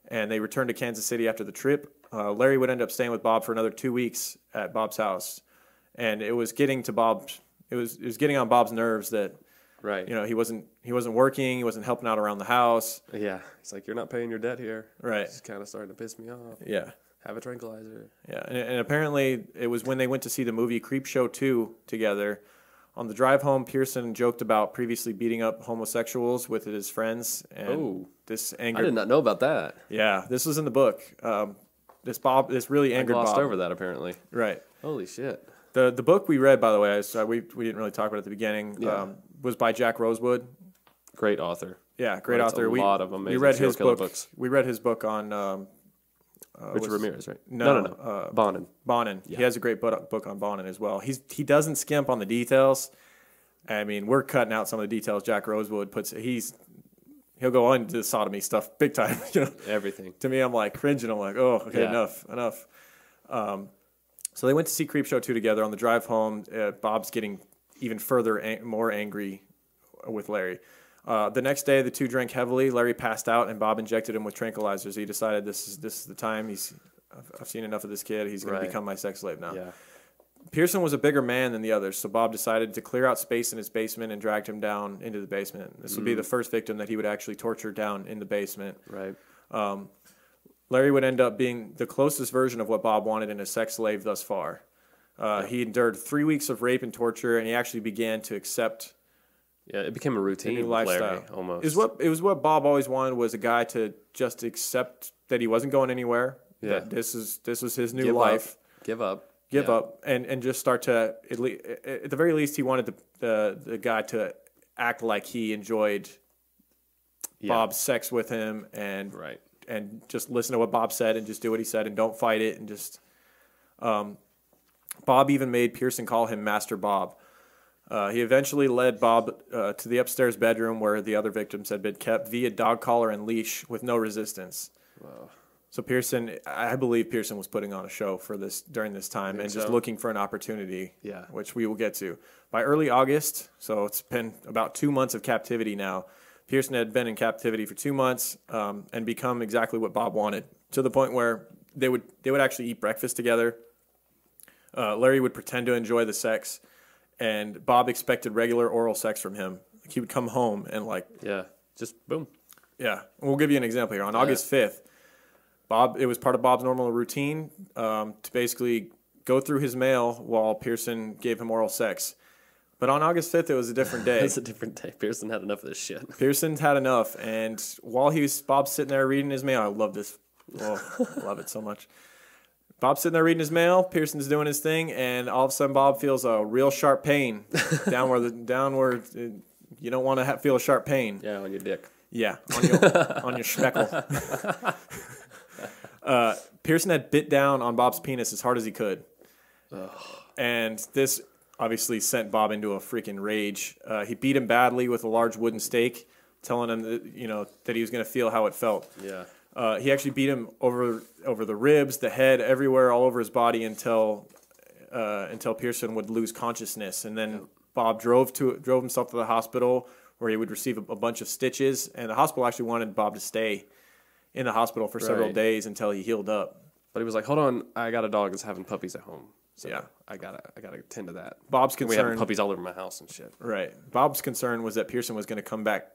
Speaker 1: and they returned to Kansas City after the trip. Larry would end up staying with Bob for another 2 weeks at Bob's house, and it was getting to Bob's. It was getting on Bob's nerves that,
Speaker 2: right,
Speaker 1: he wasn't working, he wasn't helping out around the house.
Speaker 2: Yeah, it's like, you're not paying your debt here.
Speaker 1: Right,
Speaker 2: it's kind of starting to piss me off.
Speaker 1: Yeah.
Speaker 2: Have a tranquilizer.
Speaker 1: Yeah, and apparently it was when they went to see the movie Creepshow 2 together. On the drive home, Pearson joked about previously beating up homosexuals with his friends. And this angered.
Speaker 2: I did not know about that.
Speaker 1: Yeah, this was in the book. This really angered Bob.
Speaker 2: I glossed over that, apparently.
Speaker 1: Right.
Speaker 2: Holy shit.
Speaker 1: The book we read, by the way, we didn't really talk about it at the beginning, was by Jack Rosewood.
Speaker 2: Great author.
Speaker 1: Yeah, great author.
Speaker 2: A lot of amazing books.
Speaker 1: We read his book on...
Speaker 2: Richard Ramirez, right?
Speaker 1: No.
Speaker 2: Bonin.
Speaker 1: Bonin. Yeah. He has a great book on Bonin as well. He doesn't skimp on the details. I mean, we're cutting out some of the details Jack Rosewood puts. He'll go on to the sodomy stuff big time.
Speaker 2: Everything.
Speaker 1: To me, I'm like cringing. I'm like, oh, okay, enough. So they went to see Creepshow 2 together. On the drive home, Bob's getting even further more angry with Larry. The next day, the two drank heavily. Larry passed out, and Bob injected him with tranquilizers. He decided this is the time. I've seen enough of this kid. He's going to become my sex slave now.
Speaker 2: Yeah.
Speaker 1: Pearson was a bigger man than the others, so Bob decided to clear out space in his basement and dragged him down into the basement. This would be the first victim that he would actually torture down in the basement.
Speaker 2: Right.
Speaker 1: Larry would end up being the closest version of what Bob wanted in a sex slave thus far. He endured 3 weeks of rape and torture, and he actually began to accept.
Speaker 2: Yeah, it became a routine with Larry, almost.
Speaker 1: It was what Bob always wanted, was a guy to just accept that he wasn't going anywhere.
Speaker 2: Yeah.
Speaker 1: That this was his new life.
Speaker 2: Give up,
Speaker 1: and just start to at the very least he wanted the guy to act like he enjoyed Bob's sex with him and just listen to what Bob said and just do what he said and don't fight it and just. Bob even made Pearson call him Master Bob. He eventually led Bob to the upstairs bedroom where the other victims had been kept via dog collar and leash with no resistance. Wow. So I believe Pearson was putting on a show for this during this time and just looking for an opportunity, which we will get to. By early August, so it's been about 2 months of captivity now, Pearson had been in captivity for 2 months and become exactly what Bob wanted, to the point where they would actually eat breakfast together. Larry would pretend to enjoy the sex, and Bob expected regular oral sex from him. Like he would come home and
Speaker 2: just boom.
Speaker 1: Yeah, we'll give you an example here. On August 5th, it was part of Bob's normal routine to basically go through his mail while Pearson gave him oral sex. But on August 5th, it was a different day.
Speaker 2: It was a different day. Pearson had enough of this shit.
Speaker 1: Pearson's had enough, and while Bob's sitting there reading his mail, I love this. Oh, I love it so much. Bob's sitting there reading his mail. Pearson's doing his thing, and all of a sudden, Bob feels a real sharp pain downward. You don't want to feel a sharp pain.
Speaker 2: Yeah, on your dick.
Speaker 1: Yeah, on your speckle. Pearson had bit down on Bob's penis as hard as he could, and this obviously sent Bob into a freaking rage. He beat him badly with a large wooden stake, telling him that he was going to feel how it felt.
Speaker 2: Yeah.
Speaker 1: He actually beat him over the ribs, the head, everywhere, all over his body until Pearson would lose consciousness. And then Bob drove himself to the hospital where he would receive a bunch of stitches. And the hospital actually wanted Bob to stay in the hospital for several days until he healed up.
Speaker 2: But he was like, "Hold on, I got a dog that's having puppies at home. So I gotta attend to that."
Speaker 1: Bob's concern.
Speaker 2: We have puppies all over my house and shit.
Speaker 1: Right. Bob's concern was that Pearson was going to come back.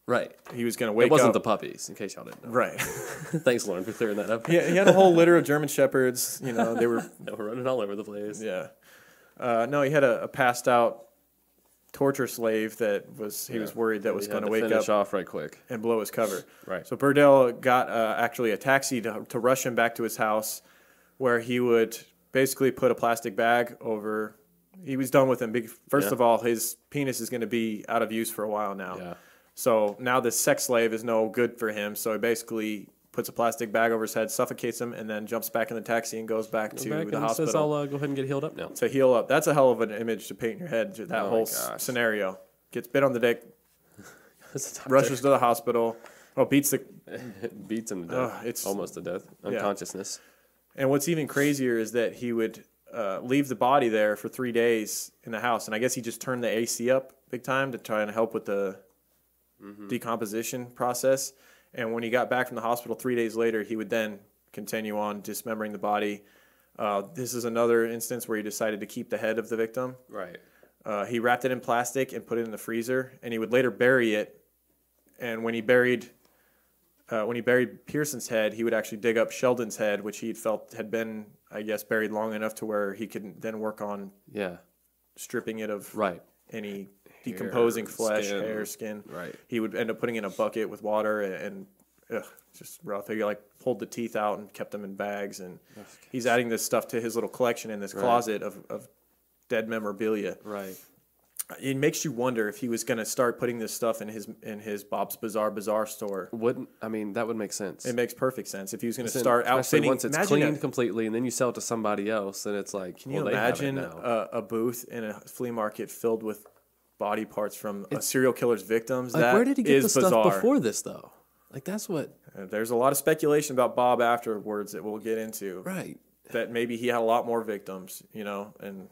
Speaker 2: Right.
Speaker 1: He was going to wake up.
Speaker 2: It wasn't the puppies, in case y'all didn't know.
Speaker 1: Right.
Speaker 2: Thanks, Lauren, for clearing that up.
Speaker 1: Yeah, he had a whole litter of German Shepherds. They were
Speaker 2: running all over the place.
Speaker 1: Yeah. No, he had a passed out torture slave that was worried that was going to wake up.
Speaker 2: Finish off right quick.
Speaker 1: And blow his cover.
Speaker 2: Right.
Speaker 1: So Berdella got actually a taxi to rush him back to his house, where he would basically put a plastic bag over. He was done with him. First of all, his penis is going to be out of use for a while now. Yeah. So now this sex slave is no good for him. So he basically puts a plastic bag over his head, suffocates him, and then jumps back in the taxi and goes back to the hospital.
Speaker 2: Says, "I'll go ahead and get healed up now."
Speaker 1: To heal up. That's a hell of an image to paint in your head, that whole scenario. Gets bit on the dick, rushes to the hospital, beats him
Speaker 2: to death. It's almost to death. Unconsciousness.
Speaker 1: Yeah. And what's even crazier is that he would leave the body there for 3 days in the house. And I guess he just turned the AC up big time to try and help with the decomposition process. And when he got back from the hospital 3 days later, he would then continue on dismembering the body. This is another instance where he decided to keep the head of the victim.
Speaker 2: Right.
Speaker 1: He wrapped it in plastic and put it in the freezer, and he would later bury it. And when he buried Pearson's head, he would actually dig up Sheldon's head, which he felt had been, I guess, buried long enough to where he could then work on stripping it of any decomposing flesh, hair, skin.
Speaker 2: Right.
Speaker 1: He would end up putting it in a bucket with water and just rough. He pulled the teeth out and kept them in bags. And he's adding this stuff to his little collection in this closet of dead memorabilia.
Speaker 2: Right.
Speaker 1: It makes you wonder if he was going to start putting this stuff in his Bob's Bazaar store.
Speaker 2: That would make sense.
Speaker 1: It makes perfect sense if he was going to start outfitting.
Speaker 2: Once it's cleaned completely, and then you sell it to somebody else, and it's like,
Speaker 1: can you imagine a booth in a flea market filled with body parts from a serial killer's victims?
Speaker 2: Where did he get the stuff before this, though? That's what.
Speaker 1: There's a lot of speculation about Bob afterwards that we'll get into.
Speaker 2: Right.
Speaker 1: That maybe he had a lot more victims, and.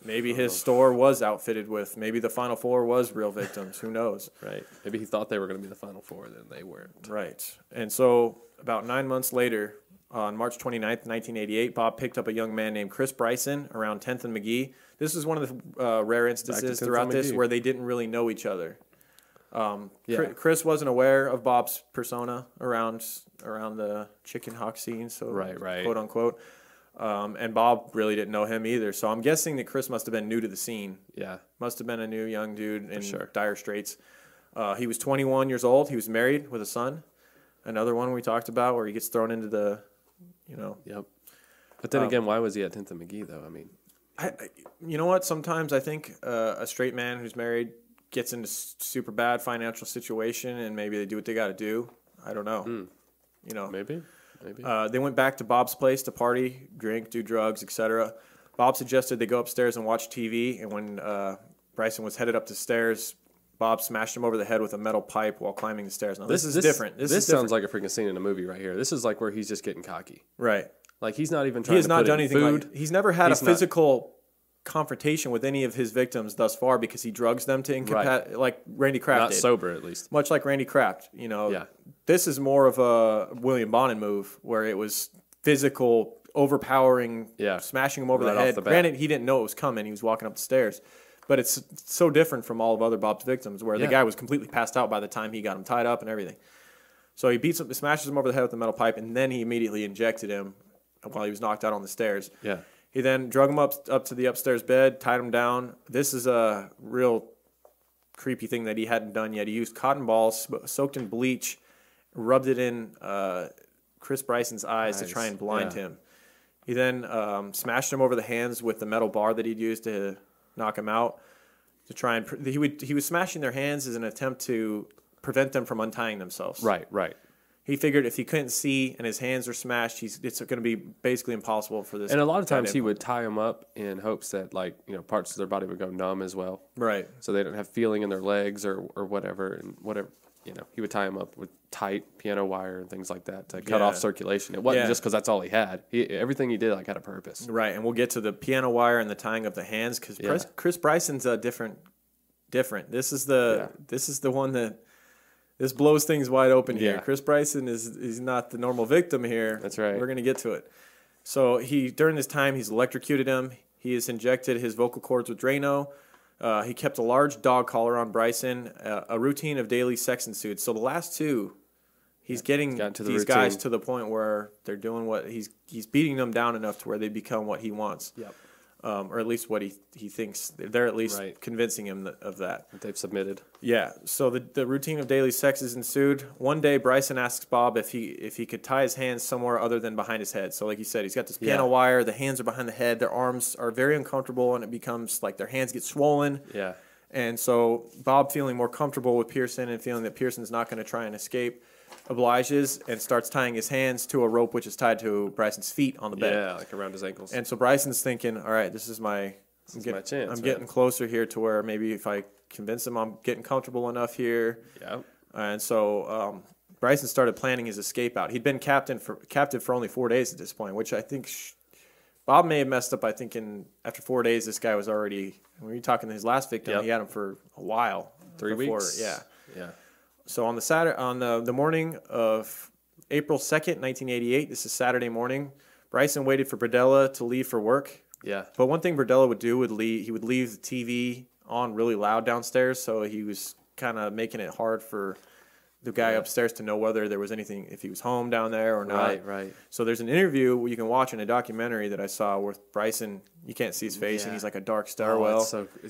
Speaker 1: Maybe his store was outfitted with. Maybe the Final Four was real victims. Who knows?
Speaker 2: Right. Maybe he thought they were going to be the Final Four, then they weren't.
Speaker 1: Right. And so about 9 months later, on March 29th, 1988, Bob picked up a young man named Chris Bryson around 10th and McGee. This is one of the rare instances throughout this where they didn't really know each other. Chris wasn't aware of Bob's persona around the chicken hawk scene, so
Speaker 2: right,
Speaker 1: quote unquote. And Bob really didn't know him either. So I'm guessing that Chris must have been new to the scene.
Speaker 2: Yeah.
Speaker 1: Must have been a new young dude in
Speaker 2: sure.
Speaker 1: dire straits. He was 21 years old. He was married with a son. Another one we talked about where he gets thrown into the,
Speaker 2: Yep. But then again, why was he at 10th and McGee, though? I mean.
Speaker 1: You know what? Sometimes I think a straight man who's married gets into super bad financial situation and maybe they do what they got to do. I don't know.
Speaker 2: Maybe.
Speaker 1: They went back to Bob's place to party, drink, do drugs, etc. Bob suggested they go upstairs and watch TV, and when Bryson was headed up the stairs, Bob smashed him over the head with a metal pipe while climbing the stairs. Now, this is different.
Speaker 2: This sounds like a freaking scene in a movie right here. This is like where he's just getting cocky.
Speaker 1: Right.
Speaker 2: Like he's not even trying to
Speaker 1: He has not
Speaker 2: put
Speaker 1: done
Speaker 2: in
Speaker 1: anything
Speaker 2: food.
Speaker 1: like he's never had a physical confrontation with any of his victims thus far because he drugs them to like Randy Kraft
Speaker 2: Not
Speaker 1: did.
Speaker 2: sober, at least.
Speaker 1: Much like Randy Kraft,
Speaker 2: Yeah.
Speaker 1: This is more of a William Bonin move where it was physical, overpowering, smashing him over the head. Granted, he didn't know it was coming. He was walking up the stairs. But it's so different from all of other Bob's victims where the guy was completely passed out by the time he got him tied up and everything. So he smashes him over the head with a metal pipe, and then he immediately injected him while he was knocked out on the stairs.
Speaker 2: Yeah.
Speaker 1: He then drug him up to the upstairs bed, tied him down. This is a real creepy thing that he hadn't done yet. He used cotton balls soaked in bleach, rubbed it in Chris Bryson's eyes to try and blind him. He then smashed him over the hands with the metal bar that he'd used to knock him out. To try and he was smashing their hands as an attempt to prevent them from untying themselves.
Speaker 2: Right.
Speaker 1: He figured if he couldn't see and his hands are smashed, it's going to be basically impossible for this.
Speaker 2: And a lot of times he would tie them up in hopes that parts of their body would go numb as well.
Speaker 1: Right.
Speaker 2: So they don't have feeling in their legs or whatever. And whatever, he would tie them up with tight piano wire and things like that to cut off circulation. It wasn't just because that's all he had. Everything he did had a purpose.
Speaker 1: Right. And we'll get to the piano wire and the tying of the hands because Chris Bryson's different. This is the one that. This blows things wide open here. Chris Bryson he's not the normal victim here.
Speaker 2: That's right.
Speaker 1: We're going to get to it. So during this time, he's electrocuted him. He has injected his vocal cords with Drano. He kept a large dog collar on Bryson. A routine of daily sex ensued. So the last two, he's getting these guys to the point where they're doing what he's beating them down enough to where they become what he wants.
Speaker 2: Yep.
Speaker 1: Or at least what he thinks. They're at least convincing him of that.
Speaker 2: They've submitted.
Speaker 1: Yeah. So the routine of daily sex is ensued. One day, Bryson asks Bob if he could tie his hands somewhere other than behind his head. So like you said, he's got this piano wire. The hands are behind the head. Their arms are very uncomfortable, and it becomes like their hands get swollen.
Speaker 2: Yeah.
Speaker 1: And so Bob, feeling more comfortable with Pearson and feeling that Pearson's not going to try and escape, obliges and starts tying his hands to a rope which is tied to Bryson's feet on the bed.
Speaker 2: Yeah, like around his ankles.
Speaker 1: And so Bryson's thinking, all right, this is my chance. I'm getting closer here to where maybe if I convince him I'm getting comfortable enough here.
Speaker 2: Yeah.
Speaker 1: And so Bryson started planning his escape out. He'd been captive for only 4 days at this point, which I think Bob may have messed up. I think after 4 days, this guy was already, when you're talking to his last victim, he had him for a while.
Speaker 2: 3 weeks?
Speaker 1: Yeah.
Speaker 2: Yeah.
Speaker 1: So on the morning of April 2nd, 1988, this is Saturday morning, Bryson waited for Berdella to leave for work.
Speaker 2: Yeah.
Speaker 1: But one thing Berdella would do he would leave the TV on really loud downstairs, so he was kind of making it hard for the guy upstairs to know whether there was anything, if he was home down there or not.
Speaker 2: Right.
Speaker 1: So there's an interview you can watch in a documentary that I saw with Bryson. You can't see his face, and he's like a dark stairwell.
Speaker 2: It's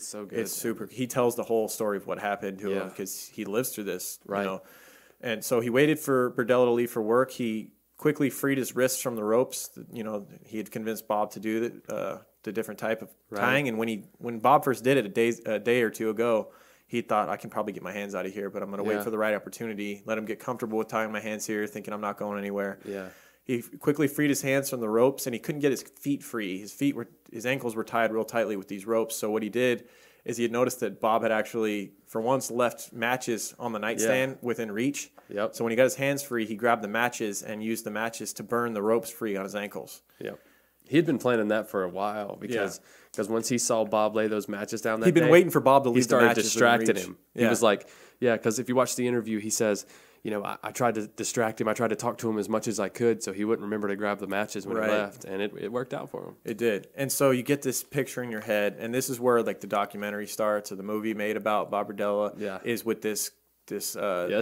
Speaker 2: so good.
Speaker 1: It's super. He tells the whole story of what happened to him because he lives through this.
Speaker 2: Right.
Speaker 1: And so he waited for Berdella to leave for work. He quickly freed his wrists from the ropes. He had convinced Bob to do the different type of tying. And when Bob first did it a day or two ago, he thought, I can probably get my hands out of here, but I'm going to wait for the right opportunity, let him get comfortable with tying my hands here, thinking I'm not going anywhere.
Speaker 2: Yeah.
Speaker 1: He quickly freed his hands from the ropes, and he couldn't get his feet free. His ankles were tied real tightly with these ropes. So what he did is he had noticed that Bob had actually, for once, left matches on the nightstand within reach.
Speaker 2: Yep.
Speaker 1: So when he got his hands free, he grabbed the matches and used the matches to burn the ropes free on his ankles.
Speaker 2: Yep. He had been planning that for a while because once he saw Bob lay those matches down that
Speaker 1: He'd been waiting for Bob to leave the matches.
Speaker 2: He started distracting him.
Speaker 1: Yeah.
Speaker 2: He was like, because if you watch the interview, he says, I tried to distract him. I tried to talk to him as much as I could so he wouldn't remember to grab the matches when he left. And it worked out for him.
Speaker 1: It did. And so you get this picture in your head, and this is where like the documentary starts or the movie made about Bob Berdella is with this
Speaker 2: this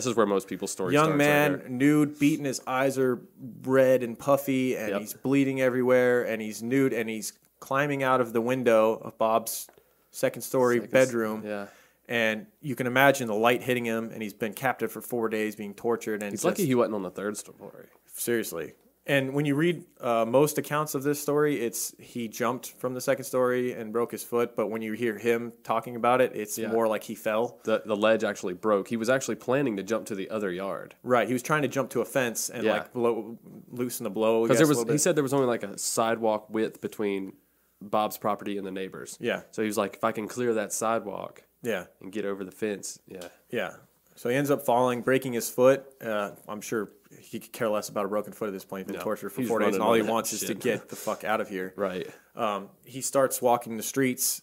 Speaker 2: is where most people's stories
Speaker 1: young
Speaker 2: starts
Speaker 1: man,
Speaker 2: right here.
Speaker 1: nude, beaten. His eyes are red and puffy, and he's bleeding everywhere, and he's nude, and he's climbing out of the window of Bob's second-story bedroom.
Speaker 2: Yeah.
Speaker 1: And you can imagine the light hitting him, and he's been captive for 4 days, being tortured. And
Speaker 2: He's lucky he wasn't on the third story.
Speaker 1: Seriously. And when you read most accounts of this story, it's he jumped from the second story and broke his foot. But when you hear him talking about it, it's more like he fell.
Speaker 2: The ledge actually broke. He was actually planning to jump to the other yard.
Speaker 1: Right. He was trying to jump to a fence and loosen the blow.
Speaker 2: Because he said there was only like a sidewalk width between Bob's property and the neighbors.
Speaker 1: Yeah.
Speaker 2: So he was like, if I can clear that sidewalk and get over the fence,
Speaker 1: Yeah. So he ends up falling, breaking his foot. I'm sure he could care less about a broken foot at this point. He's been tortured for 4 days, and all he wants is to get the fuck out of here.
Speaker 2: Right.
Speaker 1: He starts walking the streets,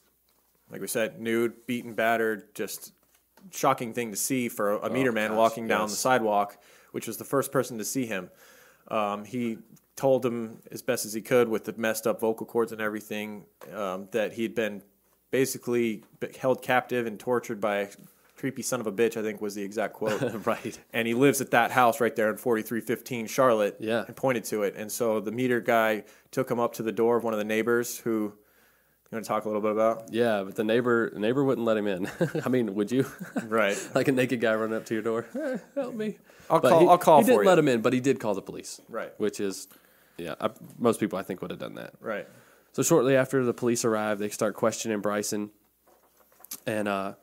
Speaker 1: like we said, nude, beaten, battered, just shocking thing to see for a meter man walking down the sidewalk, which was the first person to see him. He told him as best as he could with the messed up vocal cords and everything that he'd been basically held captive and tortured by a creepy son of a bitch, I think was the exact quote.
Speaker 2: Right.
Speaker 1: And he lives at that house right there in 4315 Charlotte
Speaker 2: and
Speaker 1: pointed to it. And so the meter guy took him up to the door of one of the neighbors who you want to talk a little bit about?
Speaker 2: Yeah, but the neighbor wouldn't let him in. I mean, would you?
Speaker 1: Right.
Speaker 2: Like a naked guy running up to your door. Help me.
Speaker 1: I'll call
Speaker 2: He
Speaker 1: for
Speaker 2: didn't
Speaker 1: you.
Speaker 2: let him in, but he did call the police.
Speaker 1: Right.
Speaker 2: Which is, most people I think would have done that.
Speaker 1: Right.
Speaker 2: So shortly after the police arrive, they start questioning Bryson, and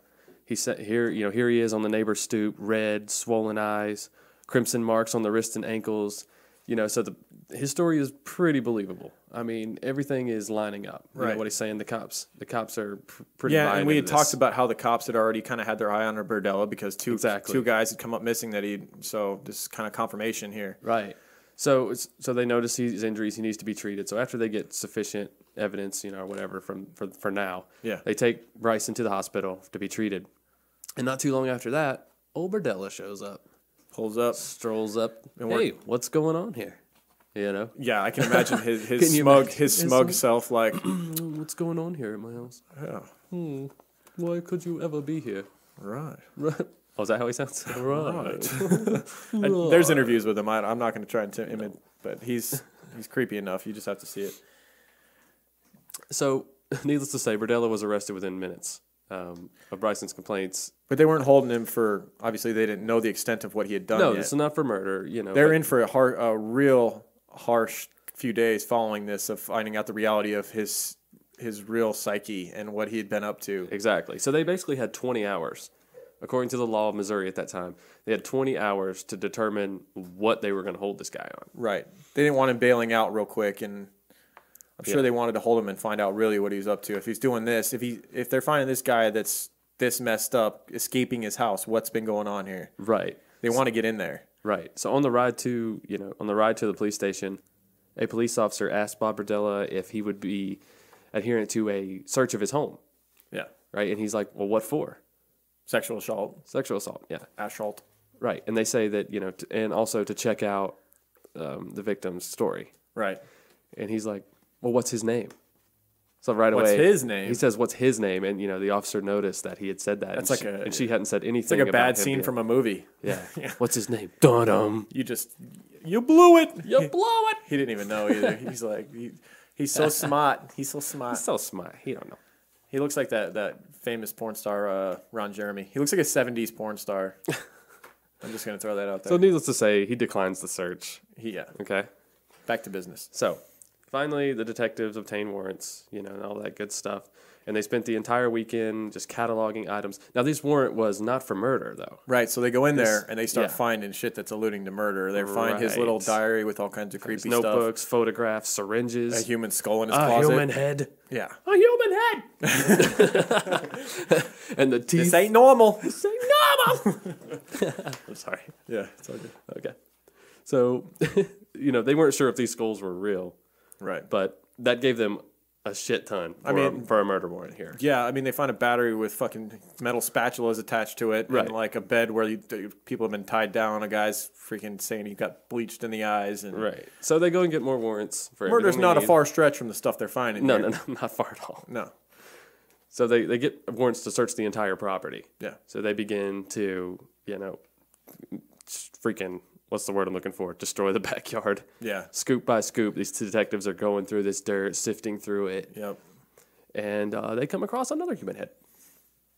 Speaker 2: he said, here he is on the neighbor's stoop, red, swollen eyes, crimson marks on the wrists and ankles. So his story is pretty believable. I mean, everything is lining up. You know what he's saying? The cops are pretty.
Speaker 1: Yeah, and we had talked about how the cops had already kind of had their eye on Berdella because two guys had come up missing so this is kind of confirmation here.
Speaker 2: Right. So they notice his injuries. He needs to be treated. So after they get sufficient evidence, or whatever for now, they take Bryson to the hospital to be treated. And not too long after that, old Berdella shows up.
Speaker 1: Pulls up.
Speaker 2: Strolls up. Hey, what's going on here?
Speaker 1: Yeah, I can imagine his smug self like,
Speaker 2: what's going on here at my house?
Speaker 1: Yeah.
Speaker 2: Why could you ever be here?
Speaker 1: Right.
Speaker 2: Oh, is that how he sounds?
Speaker 1: Right. There's interviews with him. I'm not going to try and imitate, but he's creepy enough. You just have to see it.
Speaker 2: So, needless to say, Berdella was arrested within minutes of Bryson's complaints.
Speaker 1: But they weren't holding him for, obviously they didn't know the extent of what he had done
Speaker 2: yet.
Speaker 1: No,
Speaker 2: it's not for murder,
Speaker 1: They're in for a real harsh few days following this of finding out the reality of his real psyche and what he had been up to.
Speaker 2: Exactly. So they basically had 20 hours. According to the law of Missouri at that time, they had 20 hours to determine what they were going to hold this guy on.
Speaker 1: Right. They didn't want him bailing out real quick, and I'm sure they wanted to hold him and find out really what he was up to. If he's doing this, if they're finding this guy that's this messed up, escaping his house, what's been going on here?
Speaker 2: Right.
Speaker 1: They want to get in there.
Speaker 2: Right. So on the ride to the police station, a police officer asked Bob Berdella if he would be adherent to a search of his home.
Speaker 1: Yeah.
Speaker 2: Right. And he's like, well, what for?
Speaker 1: Sexual assault.
Speaker 2: Sexual assault, yeah.
Speaker 1: Assault.
Speaker 2: Right. And they say that, and also to check out the victim's story.
Speaker 1: Right.
Speaker 2: And he's like, well, what's his name? So right away.
Speaker 1: What's his name?
Speaker 2: He says, what's his name? And, the officer noticed that he had said that. And she hadn't said anything.
Speaker 1: It's like a bad scene from a movie.
Speaker 2: Yeah. What's his name? Dun-dum.
Speaker 1: You blew it.
Speaker 2: You blew it.
Speaker 1: He didn't even know either. He's like, he's so smart. He's so smart.
Speaker 2: He's so smart. He don't know.
Speaker 1: He looks like that famous porn star, Ron Jeremy. He looks like a 70s porn star. I'm just going to throw that out there.
Speaker 2: So needless to say, he declines the search.
Speaker 1: Yeah.
Speaker 2: Okay.
Speaker 1: Back to business.
Speaker 2: So finally, the detectives obtain warrants, and all that good stuff. And they spent the entire weekend just cataloging items. Now, this warrant was not for murder, though.
Speaker 1: Right, so they go in there and they start finding shit that's alluding to murder. They find his little diary with all kinds of creepy stuff.
Speaker 2: Notebooks, photographs, syringes.
Speaker 1: A human skull in his closet.
Speaker 2: A human head.
Speaker 1: Yeah.
Speaker 2: A human head! And the teeth.
Speaker 1: This ain't normal.
Speaker 2: This ain't normal! I'm sorry.
Speaker 1: Yeah, it's all good.
Speaker 2: Okay. So, they weren't sure if these skulls were real.
Speaker 1: Right.
Speaker 2: But that gave them a shit ton for a murder warrant here.
Speaker 1: Yeah, they find a battery with fucking metal spatulas attached to it, and like a bed where people have been tied down. A guy's freaking saying he got bleached in the eyes, and
Speaker 2: right. So they go and get more warrants for
Speaker 1: murder's not a far stretch from the stuff they're finding.
Speaker 2: No, not far at all.
Speaker 1: No.
Speaker 2: So they get warrants to search the entire property.
Speaker 1: Yeah.
Speaker 2: So they begin to, freaking, what's the word I'm looking for? Destroy the backyard.
Speaker 1: Yeah.
Speaker 2: Scoop by scoop, these detectives are going through this dirt, sifting through it.
Speaker 1: Yep.
Speaker 2: And they come across another human head.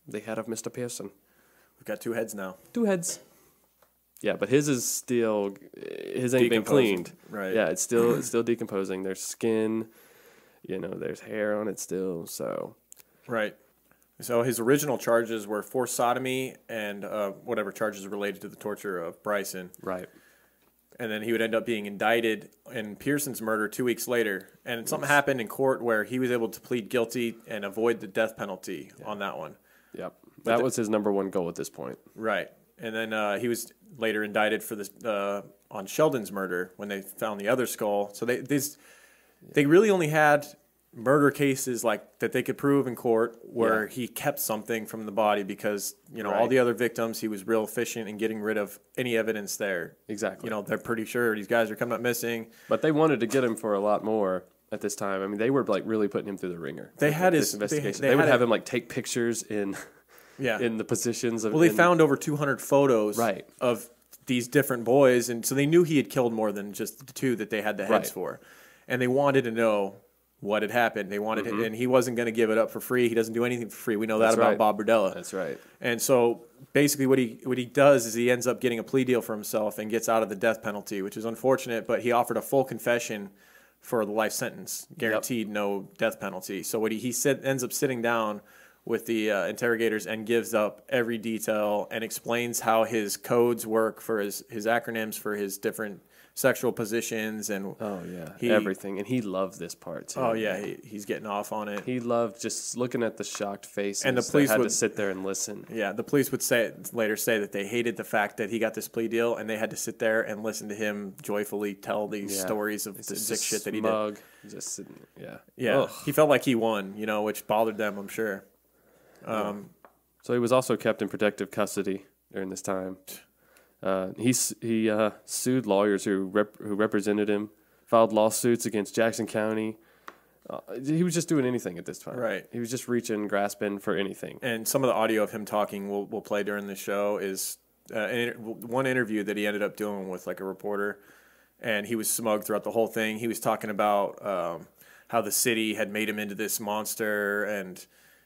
Speaker 2: The head of Mr. Pearson.
Speaker 1: We've got 2 heads now.
Speaker 2: 2 heads. Yeah, but his ain't been cleaned.
Speaker 1: Right.
Speaker 2: Yeah, it's still decomposing. There's skin, there's hair on it still, so.
Speaker 1: Right. So his original charges were forced sodomy and whatever charges related to the torture of Bryson.
Speaker 2: Right.
Speaker 1: And then he would end up being indicted in Pearson's murder 2 weeks later. And something happened in court where he was able to plead guilty and avoid the death penalty on that one.
Speaker 2: Yep. That was his number one goal at this point.
Speaker 1: Right. And then he was later indicted for this on Sheldon's murder when they found the other skull. So they really only had murder cases like that they could prove in court where he kept something from the body because all the other victims he was real efficient in getting rid of any evidence there.
Speaker 2: Exactly.
Speaker 1: They're pretty sure these guys are coming up missing.
Speaker 2: But they wanted to get him for a lot more at this time. I mean, they were like really putting him through the ringer.
Speaker 1: They had
Speaker 2: his investigation. They would have him like take pictures in the positions of.
Speaker 1: Well, they found over 200 photos of these different boys, and so they knew he had killed more than just the 2 that they had the heads for, and they wanted to know what had happened. They wanted and he wasn't going to give it up for free. He doesn't do anything for free. We know that about Bob Berdella.
Speaker 2: That's right.
Speaker 1: And so basically what he does is he ends up getting a plea deal for himself and gets out of the death penalty, which is unfortunate, but he offered a full confession for the life sentence, guaranteed no death penalty. So what he said ends up sitting down with the interrogators and gives up every detail and explains how his codes work for his acronyms for his different sexual positions and
Speaker 2: everything. And he loved this part too.
Speaker 1: Oh yeah, he's getting off on it.
Speaker 2: He loved just looking at the shocked faces.
Speaker 1: And the police
Speaker 2: had to sit there and listen.
Speaker 1: Yeah, the police would later say that they hated the fact that he got this plea deal and they had to sit there and listen to him joyfully tell these stories of the sick shit that he did.
Speaker 2: Just sitting,
Speaker 1: yeah. Ugh. He felt like he won, which bothered them, I'm sure.
Speaker 2: So he was also kept in protective custody during this time. He sued lawyers who represented him, filed lawsuits against Jackson County. He was just doing anything at this time.
Speaker 1: Right.
Speaker 2: He was just reaching, grasping for anything.
Speaker 1: And some of the audio of him talking we'll play during the show is one interview that he ended up doing with like a reporter, and he was smug throughout the whole thing. He was talking about how the city had made him into this monster, and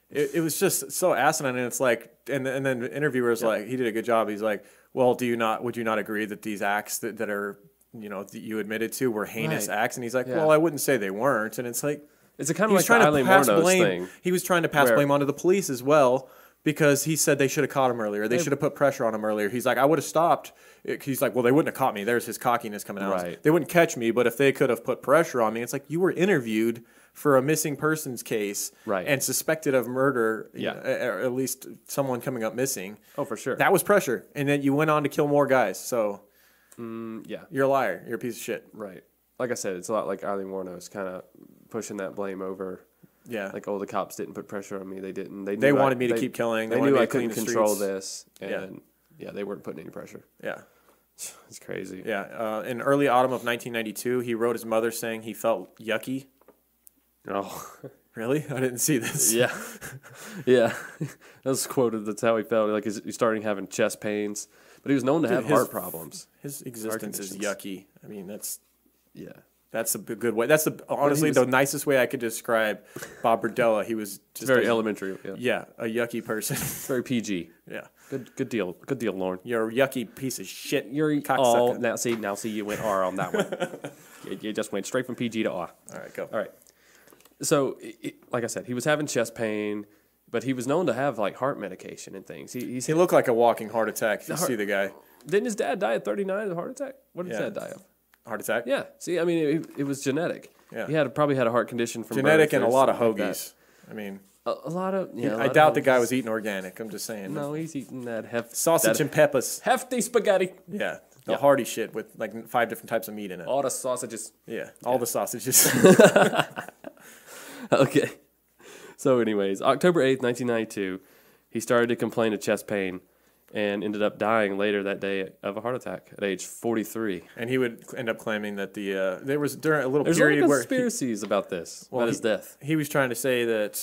Speaker 1: it was just so asinine. And it's like, and then the interviewer was like, he did a good job. He's like, well, would you not agree that these acts that are, that you admitted to were heinous acts? And he's like, well, I wouldn't say they weren't. And it's like,
Speaker 2: it's kind of like the Eileen Mornos thing.
Speaker 1: He was trying to pass blame onto the police as well because he said they should have caught him earlier. They should have put pressure on him earlier. He's like, I would have stopped. He's like, well, they wouldn't have caught me. There's his cockiness coming out.
Speaker 2: Right.
Speaker 1: They wouldn't catch me, but if they could have put pressure on me, it's like you were interviewed for a missing persons case and suspected of murder, or at least someone coming up missing.
Speaker 2: Oh, for sure.
Speaker 1: That was pressure. And then you went on to kill more guys. So, you're a liar. You're a piece of shit.
Speaker 2: Right. Like I said, it's a lot like Eileen Mornos kind of pushing that blame over.
Speaker 1: Yeah.
Speaker 2: Like, the cops didn't put pressure on me. They didn't.
Speaker 1: They wanted me to keep killing.
Speaker 2: They knew I couldn't control this. And, they weren't putting any pressure.
Speaker 1: Yeah.
Speaker 2: It's crazy.
Speaker 1: Yeah. In early autumn of 1992, he wrote his mother saying he felt yucky.
Speaker 2: Oh.
Speaker 1: Really? I didn't see this.
Speaker 2: Yeah. Yeah. That was quoted. That's how he felt. Like, he's starting having chest pains. But he was known to have heart problems.
Speaker 1: His existence is yucky. I mean, that's a good way. That's honestly the nicest way I could describe Bob Berdella. He was just
Speaker 2: very elementary.
Speaker 1: Yeah, a yucky person.
Speaker 2: Very PG.
Speaker 1: Yeah.
Speaker 2: Good deal, Lauren.
Speaker 1: You're a yucky piece of shit.
Speaker 2: You're cocksucker. Now see, you went R on that one. you just went straight from PG to R.
Speaker 1: All right, go.
Speaker 2: All right. So, like I said, he was having chest pain, but he was known to have like heart medication and things.
Speaker 1: He looked like a walking heart attack. If you see the guy.
Speaker 2: Didn't his dad die at 39 of a heart attack? What did his dad die of?
Speaker 1: Heart attack?
Speaker 2: Yeah. See, I mean, it was genetic.
Speaker 1: Yeah.
Speaker 2: He probably had a heart condition from
Speaker 1: genetic
Speaker 2: birth
Speaker 1: and a lot of hoagies. I mean,
Speaker 2: a lot of. Yeah,
Speaker 1: I doubt the guy was eating organic. I'm just saying.
Speaker 2: No, he's eating that
Speaker 1: sausage and peppers.
Speaker 2: Hefty spaghetti.
Speaker 1: Yeah. The hearty shit with like 5 different types of meat in it.
Speaker 2: All the sausages.
Speaker 1: Yeah, all the sausages.
Speaker 2: Okay. So anyways, October 8th, 1992, he started to complain of chest pain and ended up dying later that day of a heart attack at age 43.
Speaker 1: And he would end up claiming that there was during a little
Speaker 2: There's
Speaker 1: period where
Speaker 2: conspiracies about this, about his death.
Speaker 1: He was trying to say that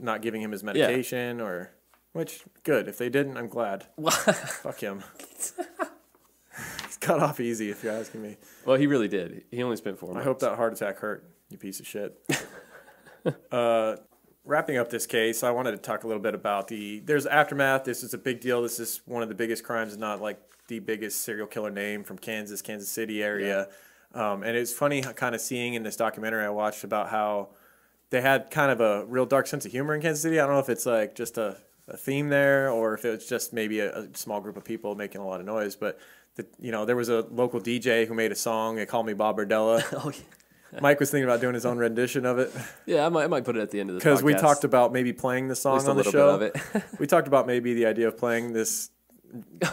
Speaker 1: not giving him his medication or, which, good. If they didn't, I'm glad. Fuck him. He's got off easy, if you're asking me.
Speaker 2: Well, he really did. He only spent 4 months.
Speaker 1: I hope that heart attack hurt, you piece of shit. Wrapping up this case, I wanted to talk a little bit about there's aftermath. This is a big deal. This is one of the biggest crimes, not like the biggest serial killer name from Kansas City area. Yeah. And it's funny kind of seeing in this documentary I watched about how they had kind of a real dark sense of humor in Kansas City. I don't know if it's like just a theme there or if it's just maybe a small group of people making a lot of noise. But, there was a local DJ who made a song. They called me Bob Berdella. Oh, yeah. Mike was thinking about doing his own rendition of it.
Speaker 2: Yeah, I might put it at the end of the podcast.
Speaker 1: Because we talked about maybe playing the song on the show. Bit of it. We talked about maybe the idea of playing this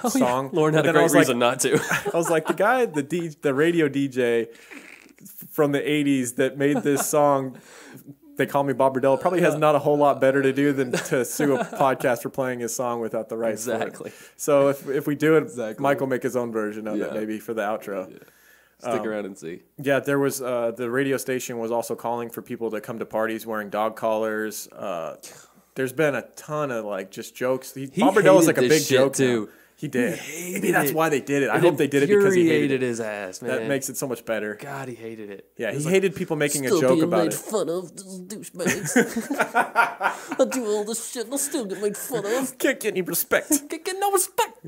Speaker 1: song.
Speaker 2: Yeah. Lauren had a great reason not to.
Speaker 1: I was like, the guy, the radio DJ from the 80s that made this song, They Call Me Bob Berdella, probably has not a whole lot better to do than to sue a podcast for playing his song without the rights.
Speaker 2: Exactly.
Speaker 1: So if we do it, Mike will make his own version of it maybe for the outro. Yeah.
Speaker 2: Stick around and see.
Speaker 1: Yeah, there was the radio station was also calling for people to come to parties wearing dog collars. There's been a ton of like just jokes. Bob Berdella's like a big joke too. He did. Maybe that's why they did it. I hope they did it because he hated
Speaker 2: his ass, man.
Speaker 1: That makes it so much better.
Speaker 2: God, he hated it.
Speaker 1: Yeah, he hated people making a joke about it.
Speaker 5: Still being made fun of, those douchebags. I do all this shit and I still get made fun of.
Speaker 1: Can't get any respect.
Speaker 5: Can't get no respect.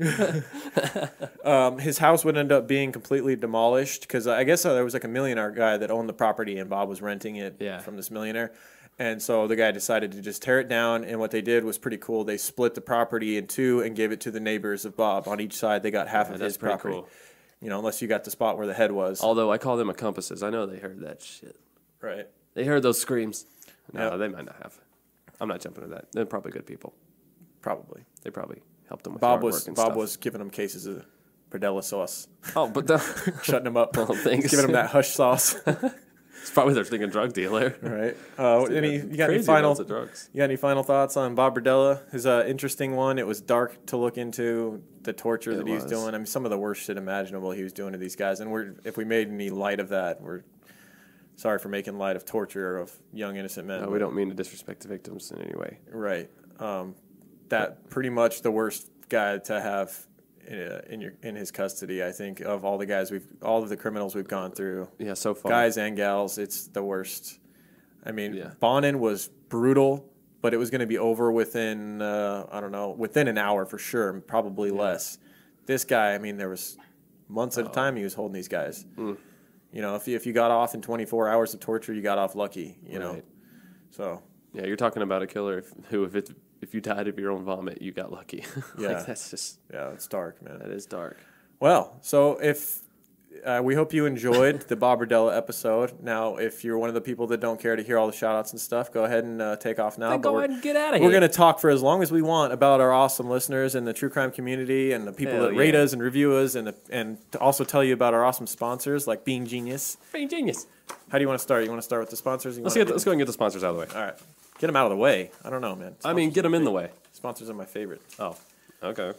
Speaker 1: His house would end up being completely demolished because I guess there was like a millionaire guy that owned the property and Bob was renting it from this millionaire. And so the guy decided to just tear it down, and what they did was pretty cool. They split the property in two and gave it to the neighbors of Bob. On each side, they got half of his property. Cool. Unless you got the spot where the head was.
Speaker 2: Although I call them accomplices. I know they heard that shit.
Speaker 1: Right.
Speaker 2: They heard those screams. No, they might not have. I'm not jumping to that. They're probably good people.
Speaker 1: Probably.
Speaker 2: They probably helped them with
Speaker 1: Bob
Speaker 2: work and stuff.
Speaker 1: Bob was giving them cases of Berdella sauce.
Speaker 2: Oh, but
Speaker 1: shutting them up.
Speaker 2: Well, thanks.
Speaker 1: Giving them that hush sauce.
Speaker 2: It's probably their thinking drug dealer.
Speaker 1: Right. You got any final thoughts on Bob Berdella? His interesting one. It was dark to look into the torture that he was doing. I mean, some of the worst shit imaginable he was doing to these guys. And if we made any light of that, we're sorry for making light of torture of young innocent men.
Speaker 2: No, we don't mean to disrespect the victims in any way.
Speaker 1: Right. That pretty much the worst guy to have in his custody, I think, of all of the criminals we've gone through.
Speaker 2: Yeah, so far.
Speaker 1: Guys and gals, it's the worst. I mean, Bonin was brutal, but it was going to be over within, within an hour for sure, probably less. This guy, I mean, there was months at a time he was holding these guys. Mm. If you got off in 24 hours of torture, you got off lucky, know. So.
Speaker 2: Yeah, you're talking about a killer who, if you died of your own vomit, you got lucky.
Speaker 1: Yeah,
Speaker 2: that's just
Speaker 1: it's dark, man.
Speaker 2: That is dark.
Speaker 1: Well, so if we hope you enjoyed the Bob Berdella episode. Now, if you're one of the people that don't care to hear all the shout-outs and stuff, go ahead and take off now.
Speaker 2: Then go ahead and get out of here.
Speaker 1: We're going to talk for as long as we want about our awesome listeners and the true crime community and the people that rate us and review us and to also tell you about our awesome sponsors like Being Genius.
Speaker 2: Being Genius.
Speaker 1: How do you want to start? You want to start with the sponsors?
Speaker 2: Let's go and get the sponsors out of the way.
Speaker 1: All right. Get them out of the way. I don't know, man.
Speaker 2: Get them in the way.
Speaker 1: Sponsors are my favorite.
Speaker 2: Oh, okay.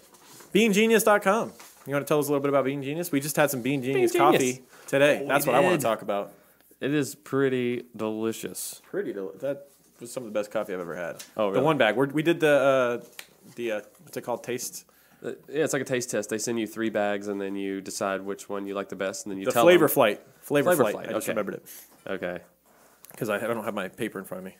Speaker 1: BeingGenius.com. You want to tell us a little bit about Being Genius? We just had some Being Genius coffee today. That's what I want to talk about.
Speaker 2: It is pretty delicious.
Speaker 1: That was some of the best coffee I've ever had.
Speaker 2: Oh, really?
Speaker 1: The one bag. We did the what's it called? Taste.
Speaker 2: Yeah, it's like a taste test. They send you 3 bags, and then you decide which one you like the best, and then you tell
Speaker 1: Flavor
Speaker 2: them.
Speaker 1: Flight. Flavor Flight. I just
Speaker 2: Okay.
Speaker 1: remembered it.
Speaker 2: Okay.
Speaker 1: Because I don't have my paper in front of me.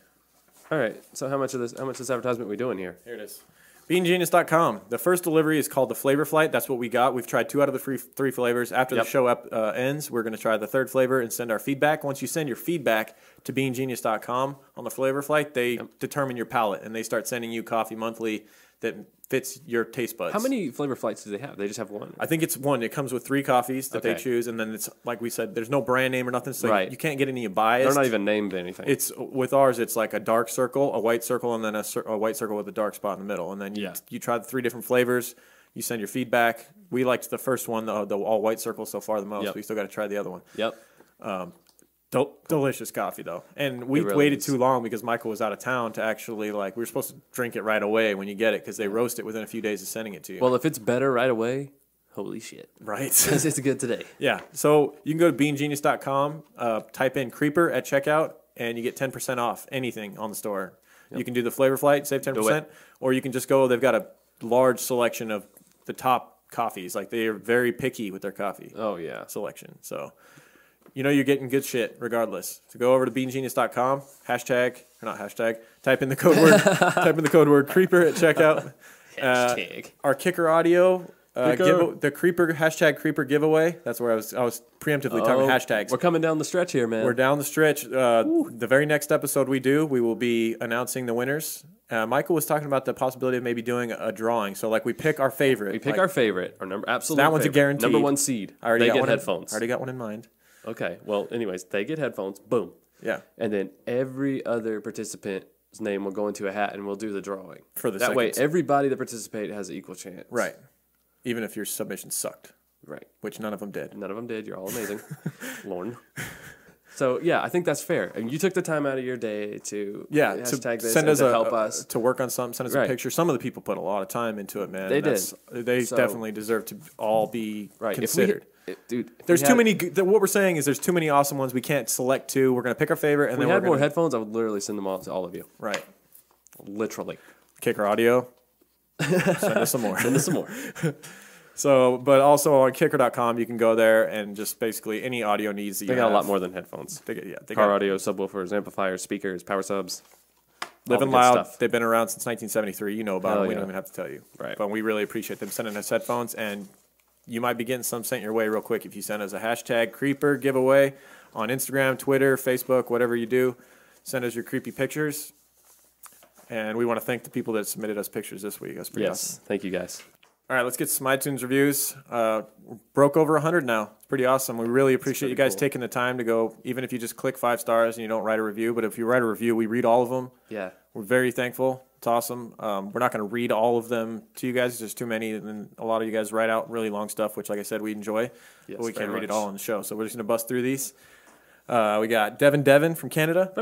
Speaker 2: All right. So how much of this advertisement are we doing here?
Speaker 1: Here it is. BeingGenius.com. The first delivery is called the Flavor Flight. That's what we got. We've tried 2 out of the 3 flavors. After the show ends, we're going to try the 3rd flavor and send our feedback. Once you send your feedback to BeingGenius.com on the Flavor Flight, they determine your palate, and they start sending you coffee monthly that fits your taste buds.
Speaker 2: How many Flavor Flights do they have? They just have one?
Speaker 1: I think it's one. It comes with 3 coffees that they choose, and then it's, like we said, there's no brand name or nothing, so you can't get any biased.
Speaker 2: They're not even named anything.
Speaker 1: With ours, it's like a dark circle, a white circle, and then a white circle with a dark spot in the middle. And then you try the 3 different flavors. You send your feedback. We liked the first one, the all white circle so far the most. Yep. We still got to try the other one.
Speaker 2: Yep.
Speaker 1: Delicious coffee, though. And we waited too long because Michael was out of town to actually, we were supposed to drink it right away when you get it because they roast it within a few days of sending it to you.
Speaker 2: Well, if it's better right away, holy shit.
Speaker 1: Right.
Speaker 2: It's good today.
Speaker 1: Yeah. So you can go to BeingGenius.com, type in Creeper at checkout, and you get 10% off anything on the store. You can do the Flavor Flight, save 10%, or you can just go. They've got a large selection of the top coffees. Like they are very picky with their coffee.
Speaker 2: Oh yeah,
Speaker 1: selection. So you're getting good shit regardless. So go over to beangenius.com, type in the code word creeper at checkout. Our Kicker Audio. The Creeper giveaway. That's where I was preemptively talking hashtags.
Speaker 2: We're coming down the stretch here, man.
Speaker 1: We're down the stretch. The very next episode we will be announcing the winners. Michael was talking about the possibility of maybe doing a drawing. So like we pick our favorite.
Speaker 2: We pick our favorite, our number absolute.
Speaker 1: That one's
Speaker 2: favorite.
Speaker 1: a guarantee.
Speaker 2: Number 1 seed. They get headphones.
Speaker 1: I already got one in mind.
Speaker 2: Okay. Well, anyways, they get headphones. Boom.
Speaker 1: Yeah.
Speaker 2: And then every other participant's name will go into a hat, and we'll do the drawing.
Speaker 1: For the
Speaker 2: that way, everybody that participates has an equal chance.
Speaker 1: Right. Even if your submission sucked.
Speaker 2: Right.
Speaker 1: Which none of them did.
Speaker 2: None of them did. You're all amazing. Lauren. So, yeah, I think that's fair. And you took the time out of your day to hashtag this
Speaker 1: send us
Speaker 2: to help us.
Speaker 1: To work on something, send us a picture. Some of the people put a lot of time into it, man.
Speaker 2: They did.
Speaker 1: They definitely deserve to all be considered.
Speaker 2: There's
Speaker 1: too many. What we're saying is there's too many awesome ones. We can't select two. We're going to pick our favorite. And
Speaker 2: if we had more headphones, I would literally send them all to all of you.
Speaker 1: Right.
Speaker 2: Literally.
Speaker 1: Kicker Audio. Send us some more.
Speaker 2: Send us some more.
Speaker 1: So, but also on kicker.com, you can go there and just basically any audio needs that you have.
Speaker 2: They got a lot more than headphones.
Speaker 1: They
Speaker 2: car audio, subwoofers, amplifiers, speakers, power subs.
Speaker 1: Living Loud, stuff. They've been around since 1973. You know about them. We don't even have to tell you.
Speaker 2: Right.
Speaker 1: But we really appreciate them sending us headphones, and you might be getting some sent your way real quick if you send us a hashtag Creeper giveaway on Instagram, Twitter, Facebook, whatever you do. Send us your creepy pictures. And we want to thank the people that submitted us pictures this week. That's pretty awesome.
Speaker 2: Thank you guys.
Speaker 1: All right, let's get some iTunes reviews. Broke over 100 now. It's pretty awesome. We really appreciate you guys taking the time to go, even if you just click 5 stars and you don't write a review. But if you write a review, we read all of them.
Speaker 2: Yeah.
Speaker 1: We're very thankful. It's awesome. We're not going to read all of them to you guys. There's too many. And a lot of you guys write out really long stuff, which, like I said, we enjoy.
Speaker 2: Yes,
Speaker 1: but we can't read it all on the show. So we're just going to bust through these. We got Devin from Canada.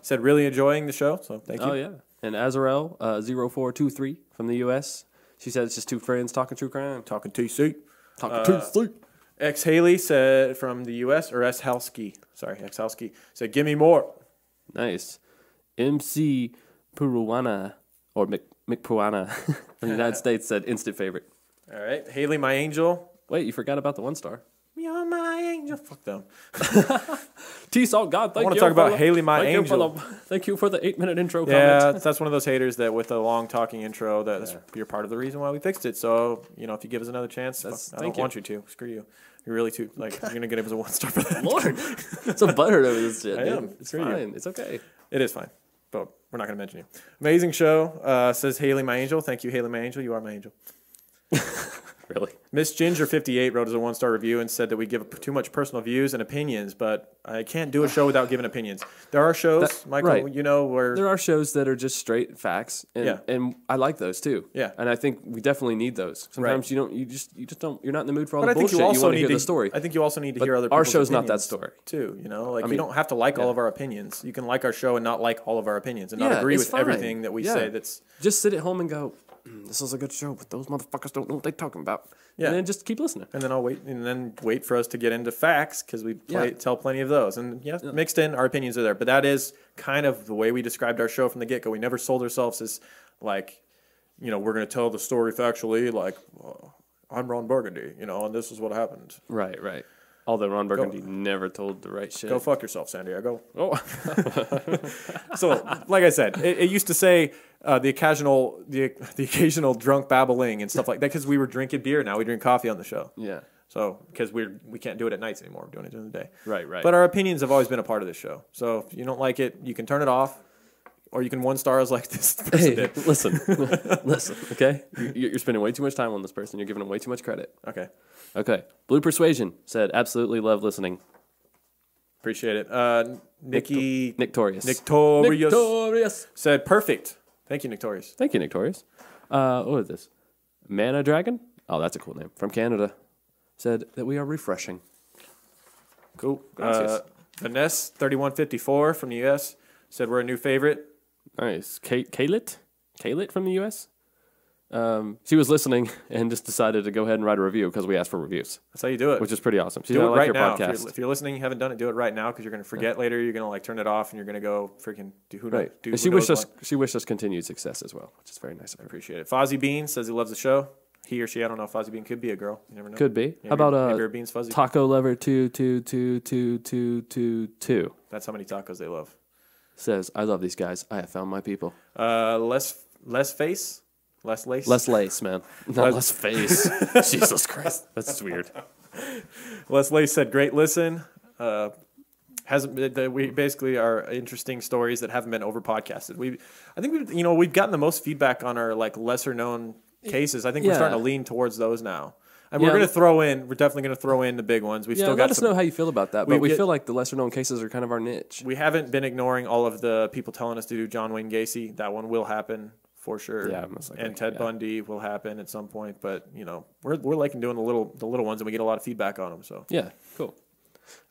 Speaker 1: Said really enjoying the show, so thank you.
Speaker 2: Oh, yeah. And Azarel 0423 from the U.S. She said it's just two friends talking true crime.
Speaker 1: Talking TC.
Speaker 2: Talking TC.
Speaker 1: X Haley said from the U.S. or X Halsky said, give me more.
Speaker 2: Nice. MC Puruana or McPuana from the United States said instant favorite.
Speaker 1: All right. Haley, my angel.
Speaker 2: Wait, you forgot about the 1-star.
Speaker 1: You're my angel. Fuck them.
Speaker 2: T-Salt God, thank you.
Speaker 1: I want to talk about Haley, my angel.
Speaker 2: Thank you for the 8-minute intro comment.
Speaker 1: Yeah, that's one of those haters that with a long talking intro, you're part of the reason why we fixed it. So, if you give us another chance, I don't want you to. Screw you. You're really you're going to get us a 1-star for that.
Speaker 2: Lord, I'm so buttered over this shit,
Speaker 1: I
Speaker 2: dude.
Speaker 1: am.
Speaker 2: It's fine. It's okay.
Speaker 1: It is fine. But we're not going to mention you. Amazing show, says Haley, my angel. Thank you, Haley, my angel. You are my angel.
Speaker 2: Really?
Speaker 1: Miss Ginger58 wrote us a 1-star review and said that we give too much personal views and opinions, but I can't do a show without giving opinions. There are shows, Michael, where...
Speaker 2: There are shows that are just straight facts, and I like those too.
Speaker 1: Yeah.
Speaker 2: And I think we definitely need those. Sometimes you're not in the mood for all the
Speaker 1: I think
Speaker 2: bullshit. You want to hear the story.
Speaker 1: I think you also need to hear other people's
Speaker 2: our show's
Speaker 1: opinions
Speaker 2: not that story.
Speaker 1: Too, you don't have to like all of our opinions. You can like our show and not like all of our opinions and not agree with everything that we say that's...
Speaker 2: Just sit at home and go, this is a good show, but those motherfuckers don't know what they're talking about. Yeah. And then just keep listening.
Speaker 1: And then I'll wait for us to get into facts because we tell plenty of those. And mixed in, our opinions are there. But that is kind of the way we described our show from the get-go. We never sold ourselves as like, we're going to tell the story factually, like, I'm Ron Burgundy, and this is what happened.
Speaker 2: Right. Although Ron Burgundy never told the right shit.
Speaker 1: Go fuck yourself, San Diego.
Speaker 2: Oh.
Speaker 1: So, like I said, it used to say the occasional drunk babbling and stuff like that because we were drinking beer. Now we drink coffee on the show.
Speaker 2: Yeah.
Speaker 1: So, because we can't do it at nights anymore. We're doing it during the day.
Speaker 2: Right.
Speaker 1: But our opinions have always been a part of this show. So, if you don't like it, you can turn it off. Or you can 1-star us like this person did.
Speaker 2: Listen, okay? You're spending way too much time on this person. You're giving them way too much credit. Okay. Blue Persuasion said, absolutely love listening.
Speaker 1: Appreciate it.
Speaker 2: Nictorious
Speaker 1: said, perfect. Thank you, Nictorious.
Speaker 2: What is this? Mana Dragon? Oh, that's a cool name. From Canada. Said that we are refreshing.
Speaker 1: Cool. Vanessa 3154 from the U.S. said we're a new favorite.
Speaker 2: Nice. Kaylit from the U.S. She was listening and just decided to go ahead and write a review because we asked for reviews.
Speaker 1: That's how you do it.
Speaker 2: Which is pretty awesome. She's
Speaker 1: do it
Speaker 2: like
Speaker 1: right
Speaker 2: your
Speaker 1: now.
Speaker 2: podcast.
Speaker 1: If you're listening, you haven't done it, do it right now because you're going to forget later. You're going to like turn it off and you're going to go freaking do who knows.
Speaker 2: Right. She wished us continued success as well, which is very nice of her.
Speaker 1: I appreciate it. Fozzie Bean says he loves the show. He or she, I don't know. Fozzie Bean could be a girl. You never know.
Speaker 2: Could be.
Speaker 1: Maybe,
Speaker 2: How about
Speaker 1: maybe her bean's fuzzy.
Speaker 2: Taco Lover 2222222?
Speaker 1: That's how many tacos they love.
Speaker 2: Says, I love these guys. I have found my people.
Speaker 1: Less face, less lace.
Speaker 2: Less lace, man. Not less face. Jesus Christ, that's weird.
Speaker 1: Les Lace said, "Great listen." We basically are interesting stories that haven't been over podcasted. I think we've gotten the most feedback on our like lesser known cases. I think we're starting to lean towards those now. And we're definitely going to throw in the big ones. We've still got
Speaker 2: let us know how you feel about that. But we feel like the lesser known cases are kind of our niche.
Speaker 1: We haven't been ignoring all of the people telling us to do John Wayne Gacy. That one will happen for sure.
Speaker 2: Yeah, most likely.
Speaker 1: And Ted Bundy will happen at some point. But we're liking doing the little ones, and we get a lot of feedback on them. So
Speaker 2: yeah, cool.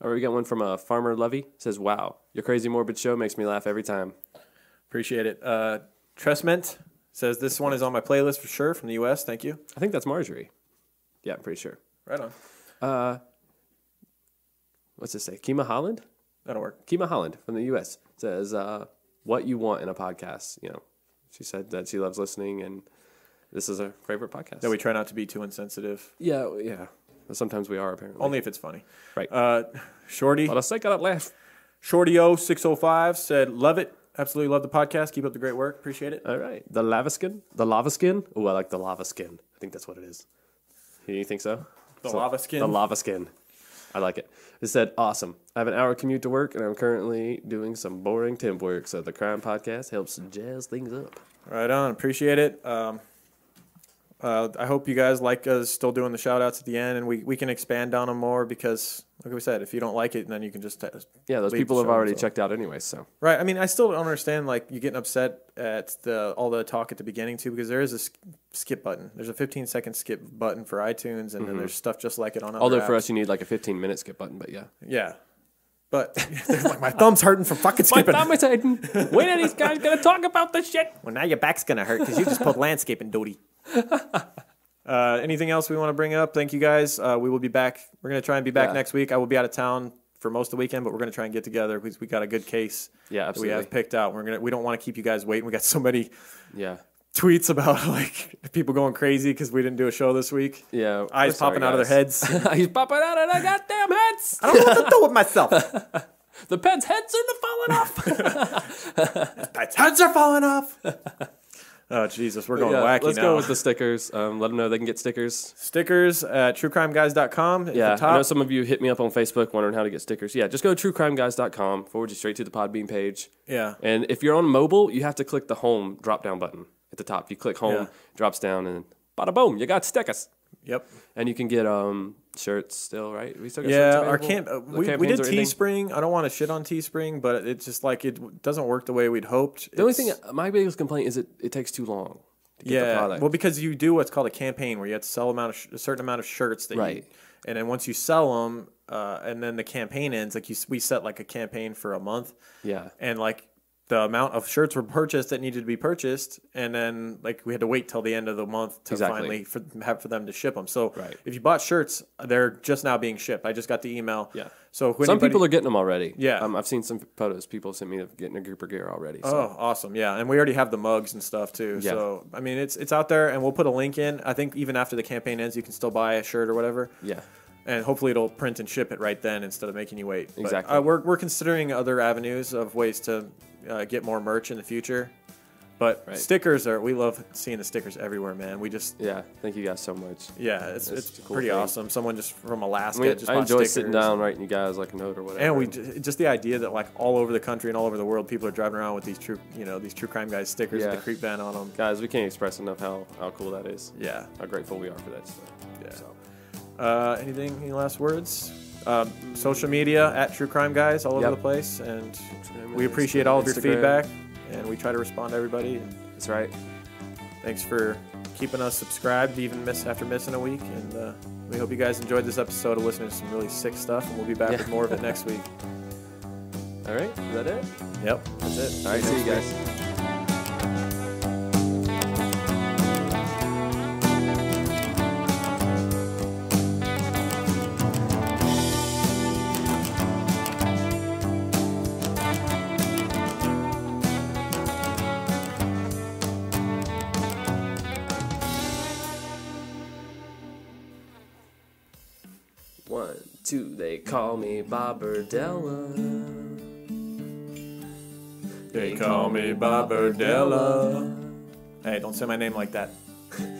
Speaker 2: All right, we got one from Farmer Levy. It says, "Wow, your crazy morbid show makes me laugh every time."
Speaker 1: Appreciate it. Tressment says this one is on my playlist for sure from the U.S. Thank you.
Speaker 2: I think that's Marjorie. Yeah, I'm pretty sure.
Speaker 1: Right on.
Speaker 2: What's this say? Kima Holland?
Speaker 1: That'll work.
Speaker 2: Kima Holland from the U.S. says, "What you want in a podcast?" She said that she loves listening, and this is her favorite podcast.
Speaker 1: That we try not to be too insensitive.
Speaker 2: Yeah. But sometimes we are, apparently.
Speaker 1: Only if it's funny.
Speaker 2: Right.
Speaker 1: Shorty.
Speaker 2: For the sake of that laugh.
Speaker 1: Shorty0605 said, "Love it. Absolutely love the podcast. Keep up the great work. Appreciate it."
Speaker 2: All right. The lava skin? Oh, I like the lava skin. I think that's what it is. You think so?
Speaker 1: Lava skin?
Speaker 2: The lava skin. I like it. It said, "Awesome. I have an hour commute to work, and I'm currently doing some boring temp work, so the crime podcast helps jazz things up."
Speaker 1: Right on. Appreciate it. I hope you guys like us still doing the shout-outs at the end, and we can expand on them more because, like we said, if you don't like it, then you can just
Speaker 2: those people have already checked out anyway, so.
Speaker 1: Right. I mean, I still don't understand, like, you getting upset at all the talk at the beginning, too, because there is a skip button. There's a 15-second skip button for iTunes, and then there's stuff just like it on other
Speaker 2: Although
Speaker 1: apps.
Speaker 2: for us, you need, like, a 15-minute skip button, but yeah.
Speaker 1: Yeah. But like, my thumb's hurting from fucking skipping.
Speaker 2: My thumb is hurting. When are these guys going to talk about this shit?
Speaker 1: Well, now your back's going to hurt because you just pulled landscaping duty. Anything else we want to bring up? Thank you guys. We will be back. We're going to try and be back next week. I will be out of town for most of the weekend, but we're going to try and get together because we got a good case that we have picked out. We don't want to keep you guys waiting. We got so many tweets about like people going crazy because we didn't do a show this week.
Speaker 2: Yeah.
Speaker 1: Eyes popping out of their heads.
Speaker 2: He's popping out of their goddamn heads.
Speaker 1: I don't know what to do with myself.
Speaker 2: The pet's heads are falling off.
Speaker 1: The pet's heads are falling off. Oh, Jesus, we're going wacky now.
Speaker 2: Let's go with the stickers. Let them know they can get stickers.
Speaker 1: Stickers at truecrimeguys.com.
Speaker 2: Yeah, I know some of you hit me up on Facebook wondering how to get stickers. Yeah, just go to truecrimeguys.com, forward you straight to the Podbean page.
Speaker 1: Yeah.
Speaker 2: And if you're on mobile, you have to click the home drop-down button at the top. You click home, drops down, and bada boom, you got stickers.
Speaker 1: Yep.
Speaker 2: And you can get shirts still, right? We still got shirts available?
Speaker 1: We did Teespring. I don't want to shit on Teespring, but it's just like it doesn't work the way we'd hoped.
Speaker 2: The only thing, my biggest complaint is it takes too long to get the product.
Speaker 1: Well, because you do what's called a campaign where you have to sell a certain amount of shirts that and then once you sell them, and then the campaign ends, like we set like a campaign for a month.
Speaker 2: Yeah.
Speaker 1: And like the amount of shirts were purchased that needed to be purchased, and then like we had to wait till the end of the month to finally for them to ship them. So if you bought shirts, they're just now being shipped. I just got the email.
Speaker 2: Yeah.
Speaker 1: So
Speaker 2: some people are getting them already.
Speaker 1: Yeah.
Speaker 2: I've seen some photos. People sent me of getting a group of gear already. So.
Speaker 1: Oh, awesome! Yeah, and we already have the mugs and stuff too. Yeah. So I mean, it's out there, and we'll put a link in. I think even after the campaign ends, you can still buy a shirt or whatever.
Speaker 2: Yeah.
Speaker 1: And hopefully it'll print and ship it right then instead of making you wait.
Speaker 2: Exactly.
Speaker 1: But, we're considering other avenues of ways to get more merch in the future. But stickers we love seeing the stickers everywhere, man.
Speaker 2: Thank you guys so much.
Speaker 1: Yeah, it's cool pretty awesome. Someone just from Alaska just
Speaker 2: I
Speaker 1: bought
Speaker 2: enjoy
Speaker 1: stickers.
Speaker 2: sitting down writing you guys like a note or whatever.
Speaker 1: And just the idea that like all over the country and all over the world, people are driving around with these true crime guys stickers with the creep band on them.
Speaker 2: Guys, we can't express enough how cool that is.
Speaker 1: Yeah,
Speaker 2: how grateful we are for that stuff.
Speaker 1: Yeah. So. Any last words? Social media at True Crime Guys all over the place, and we appreciate all of your feedback, and we try to respond to everybody.
Speaker 2: That's right.
Speaker 1: Thanks for keeping us subscribed even after missing a week, and we hope you guys enjoyed this episode of listening to some really sick stuff, and we'll be back with more of it next week.
Speaker 2: All right, is that it?
Speaker 1: Yep, that's it.
Speaker 2: All right, see you guys. 2. They call me Bob Berdella.
Speaker 1: They call me Bob Berdella. Hey, don't say my name like that.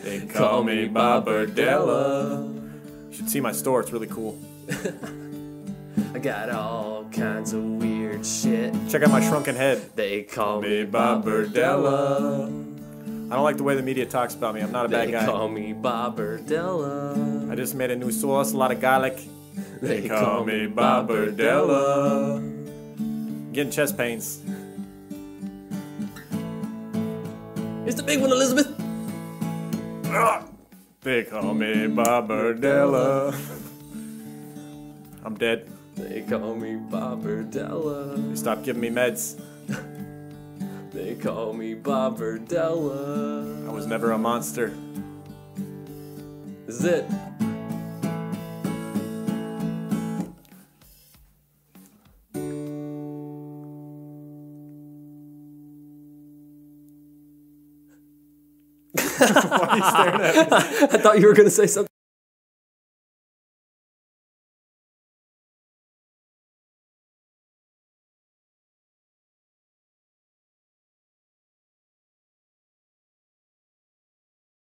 Speaker 1: They call me Bob Berdella. You should see my store. It's really cool.
Speaker 2: I got all kinds of weird shit.
Speaker 1: Check out my shrunken head.
Speaker 2: They call
Speaker 1: Me Bob Berdella. I don't like the way the media talks about me. I'm not a bad guy.
Speaker 2: They call me Bob Berdella.
Speaker 1: I just made a new sauce, a lot of garlic. They call me Bob Berdella. Getting chest pains.
Speaker 2: It's the big one, Elizabeth.
Speaker 1: They call me Bob Berdella. I'm dead.
Speaker 2: They call me Bob Berdella.
Speaker 1: They stopped giving me meds.
Speaker 2: They call me Bob Berdella.
Speaker 1: I was never a monster.
Speaker 2: This is it.
Speaker 1: Why are you staring at me?
Speaker 2: I thought you were going to say something.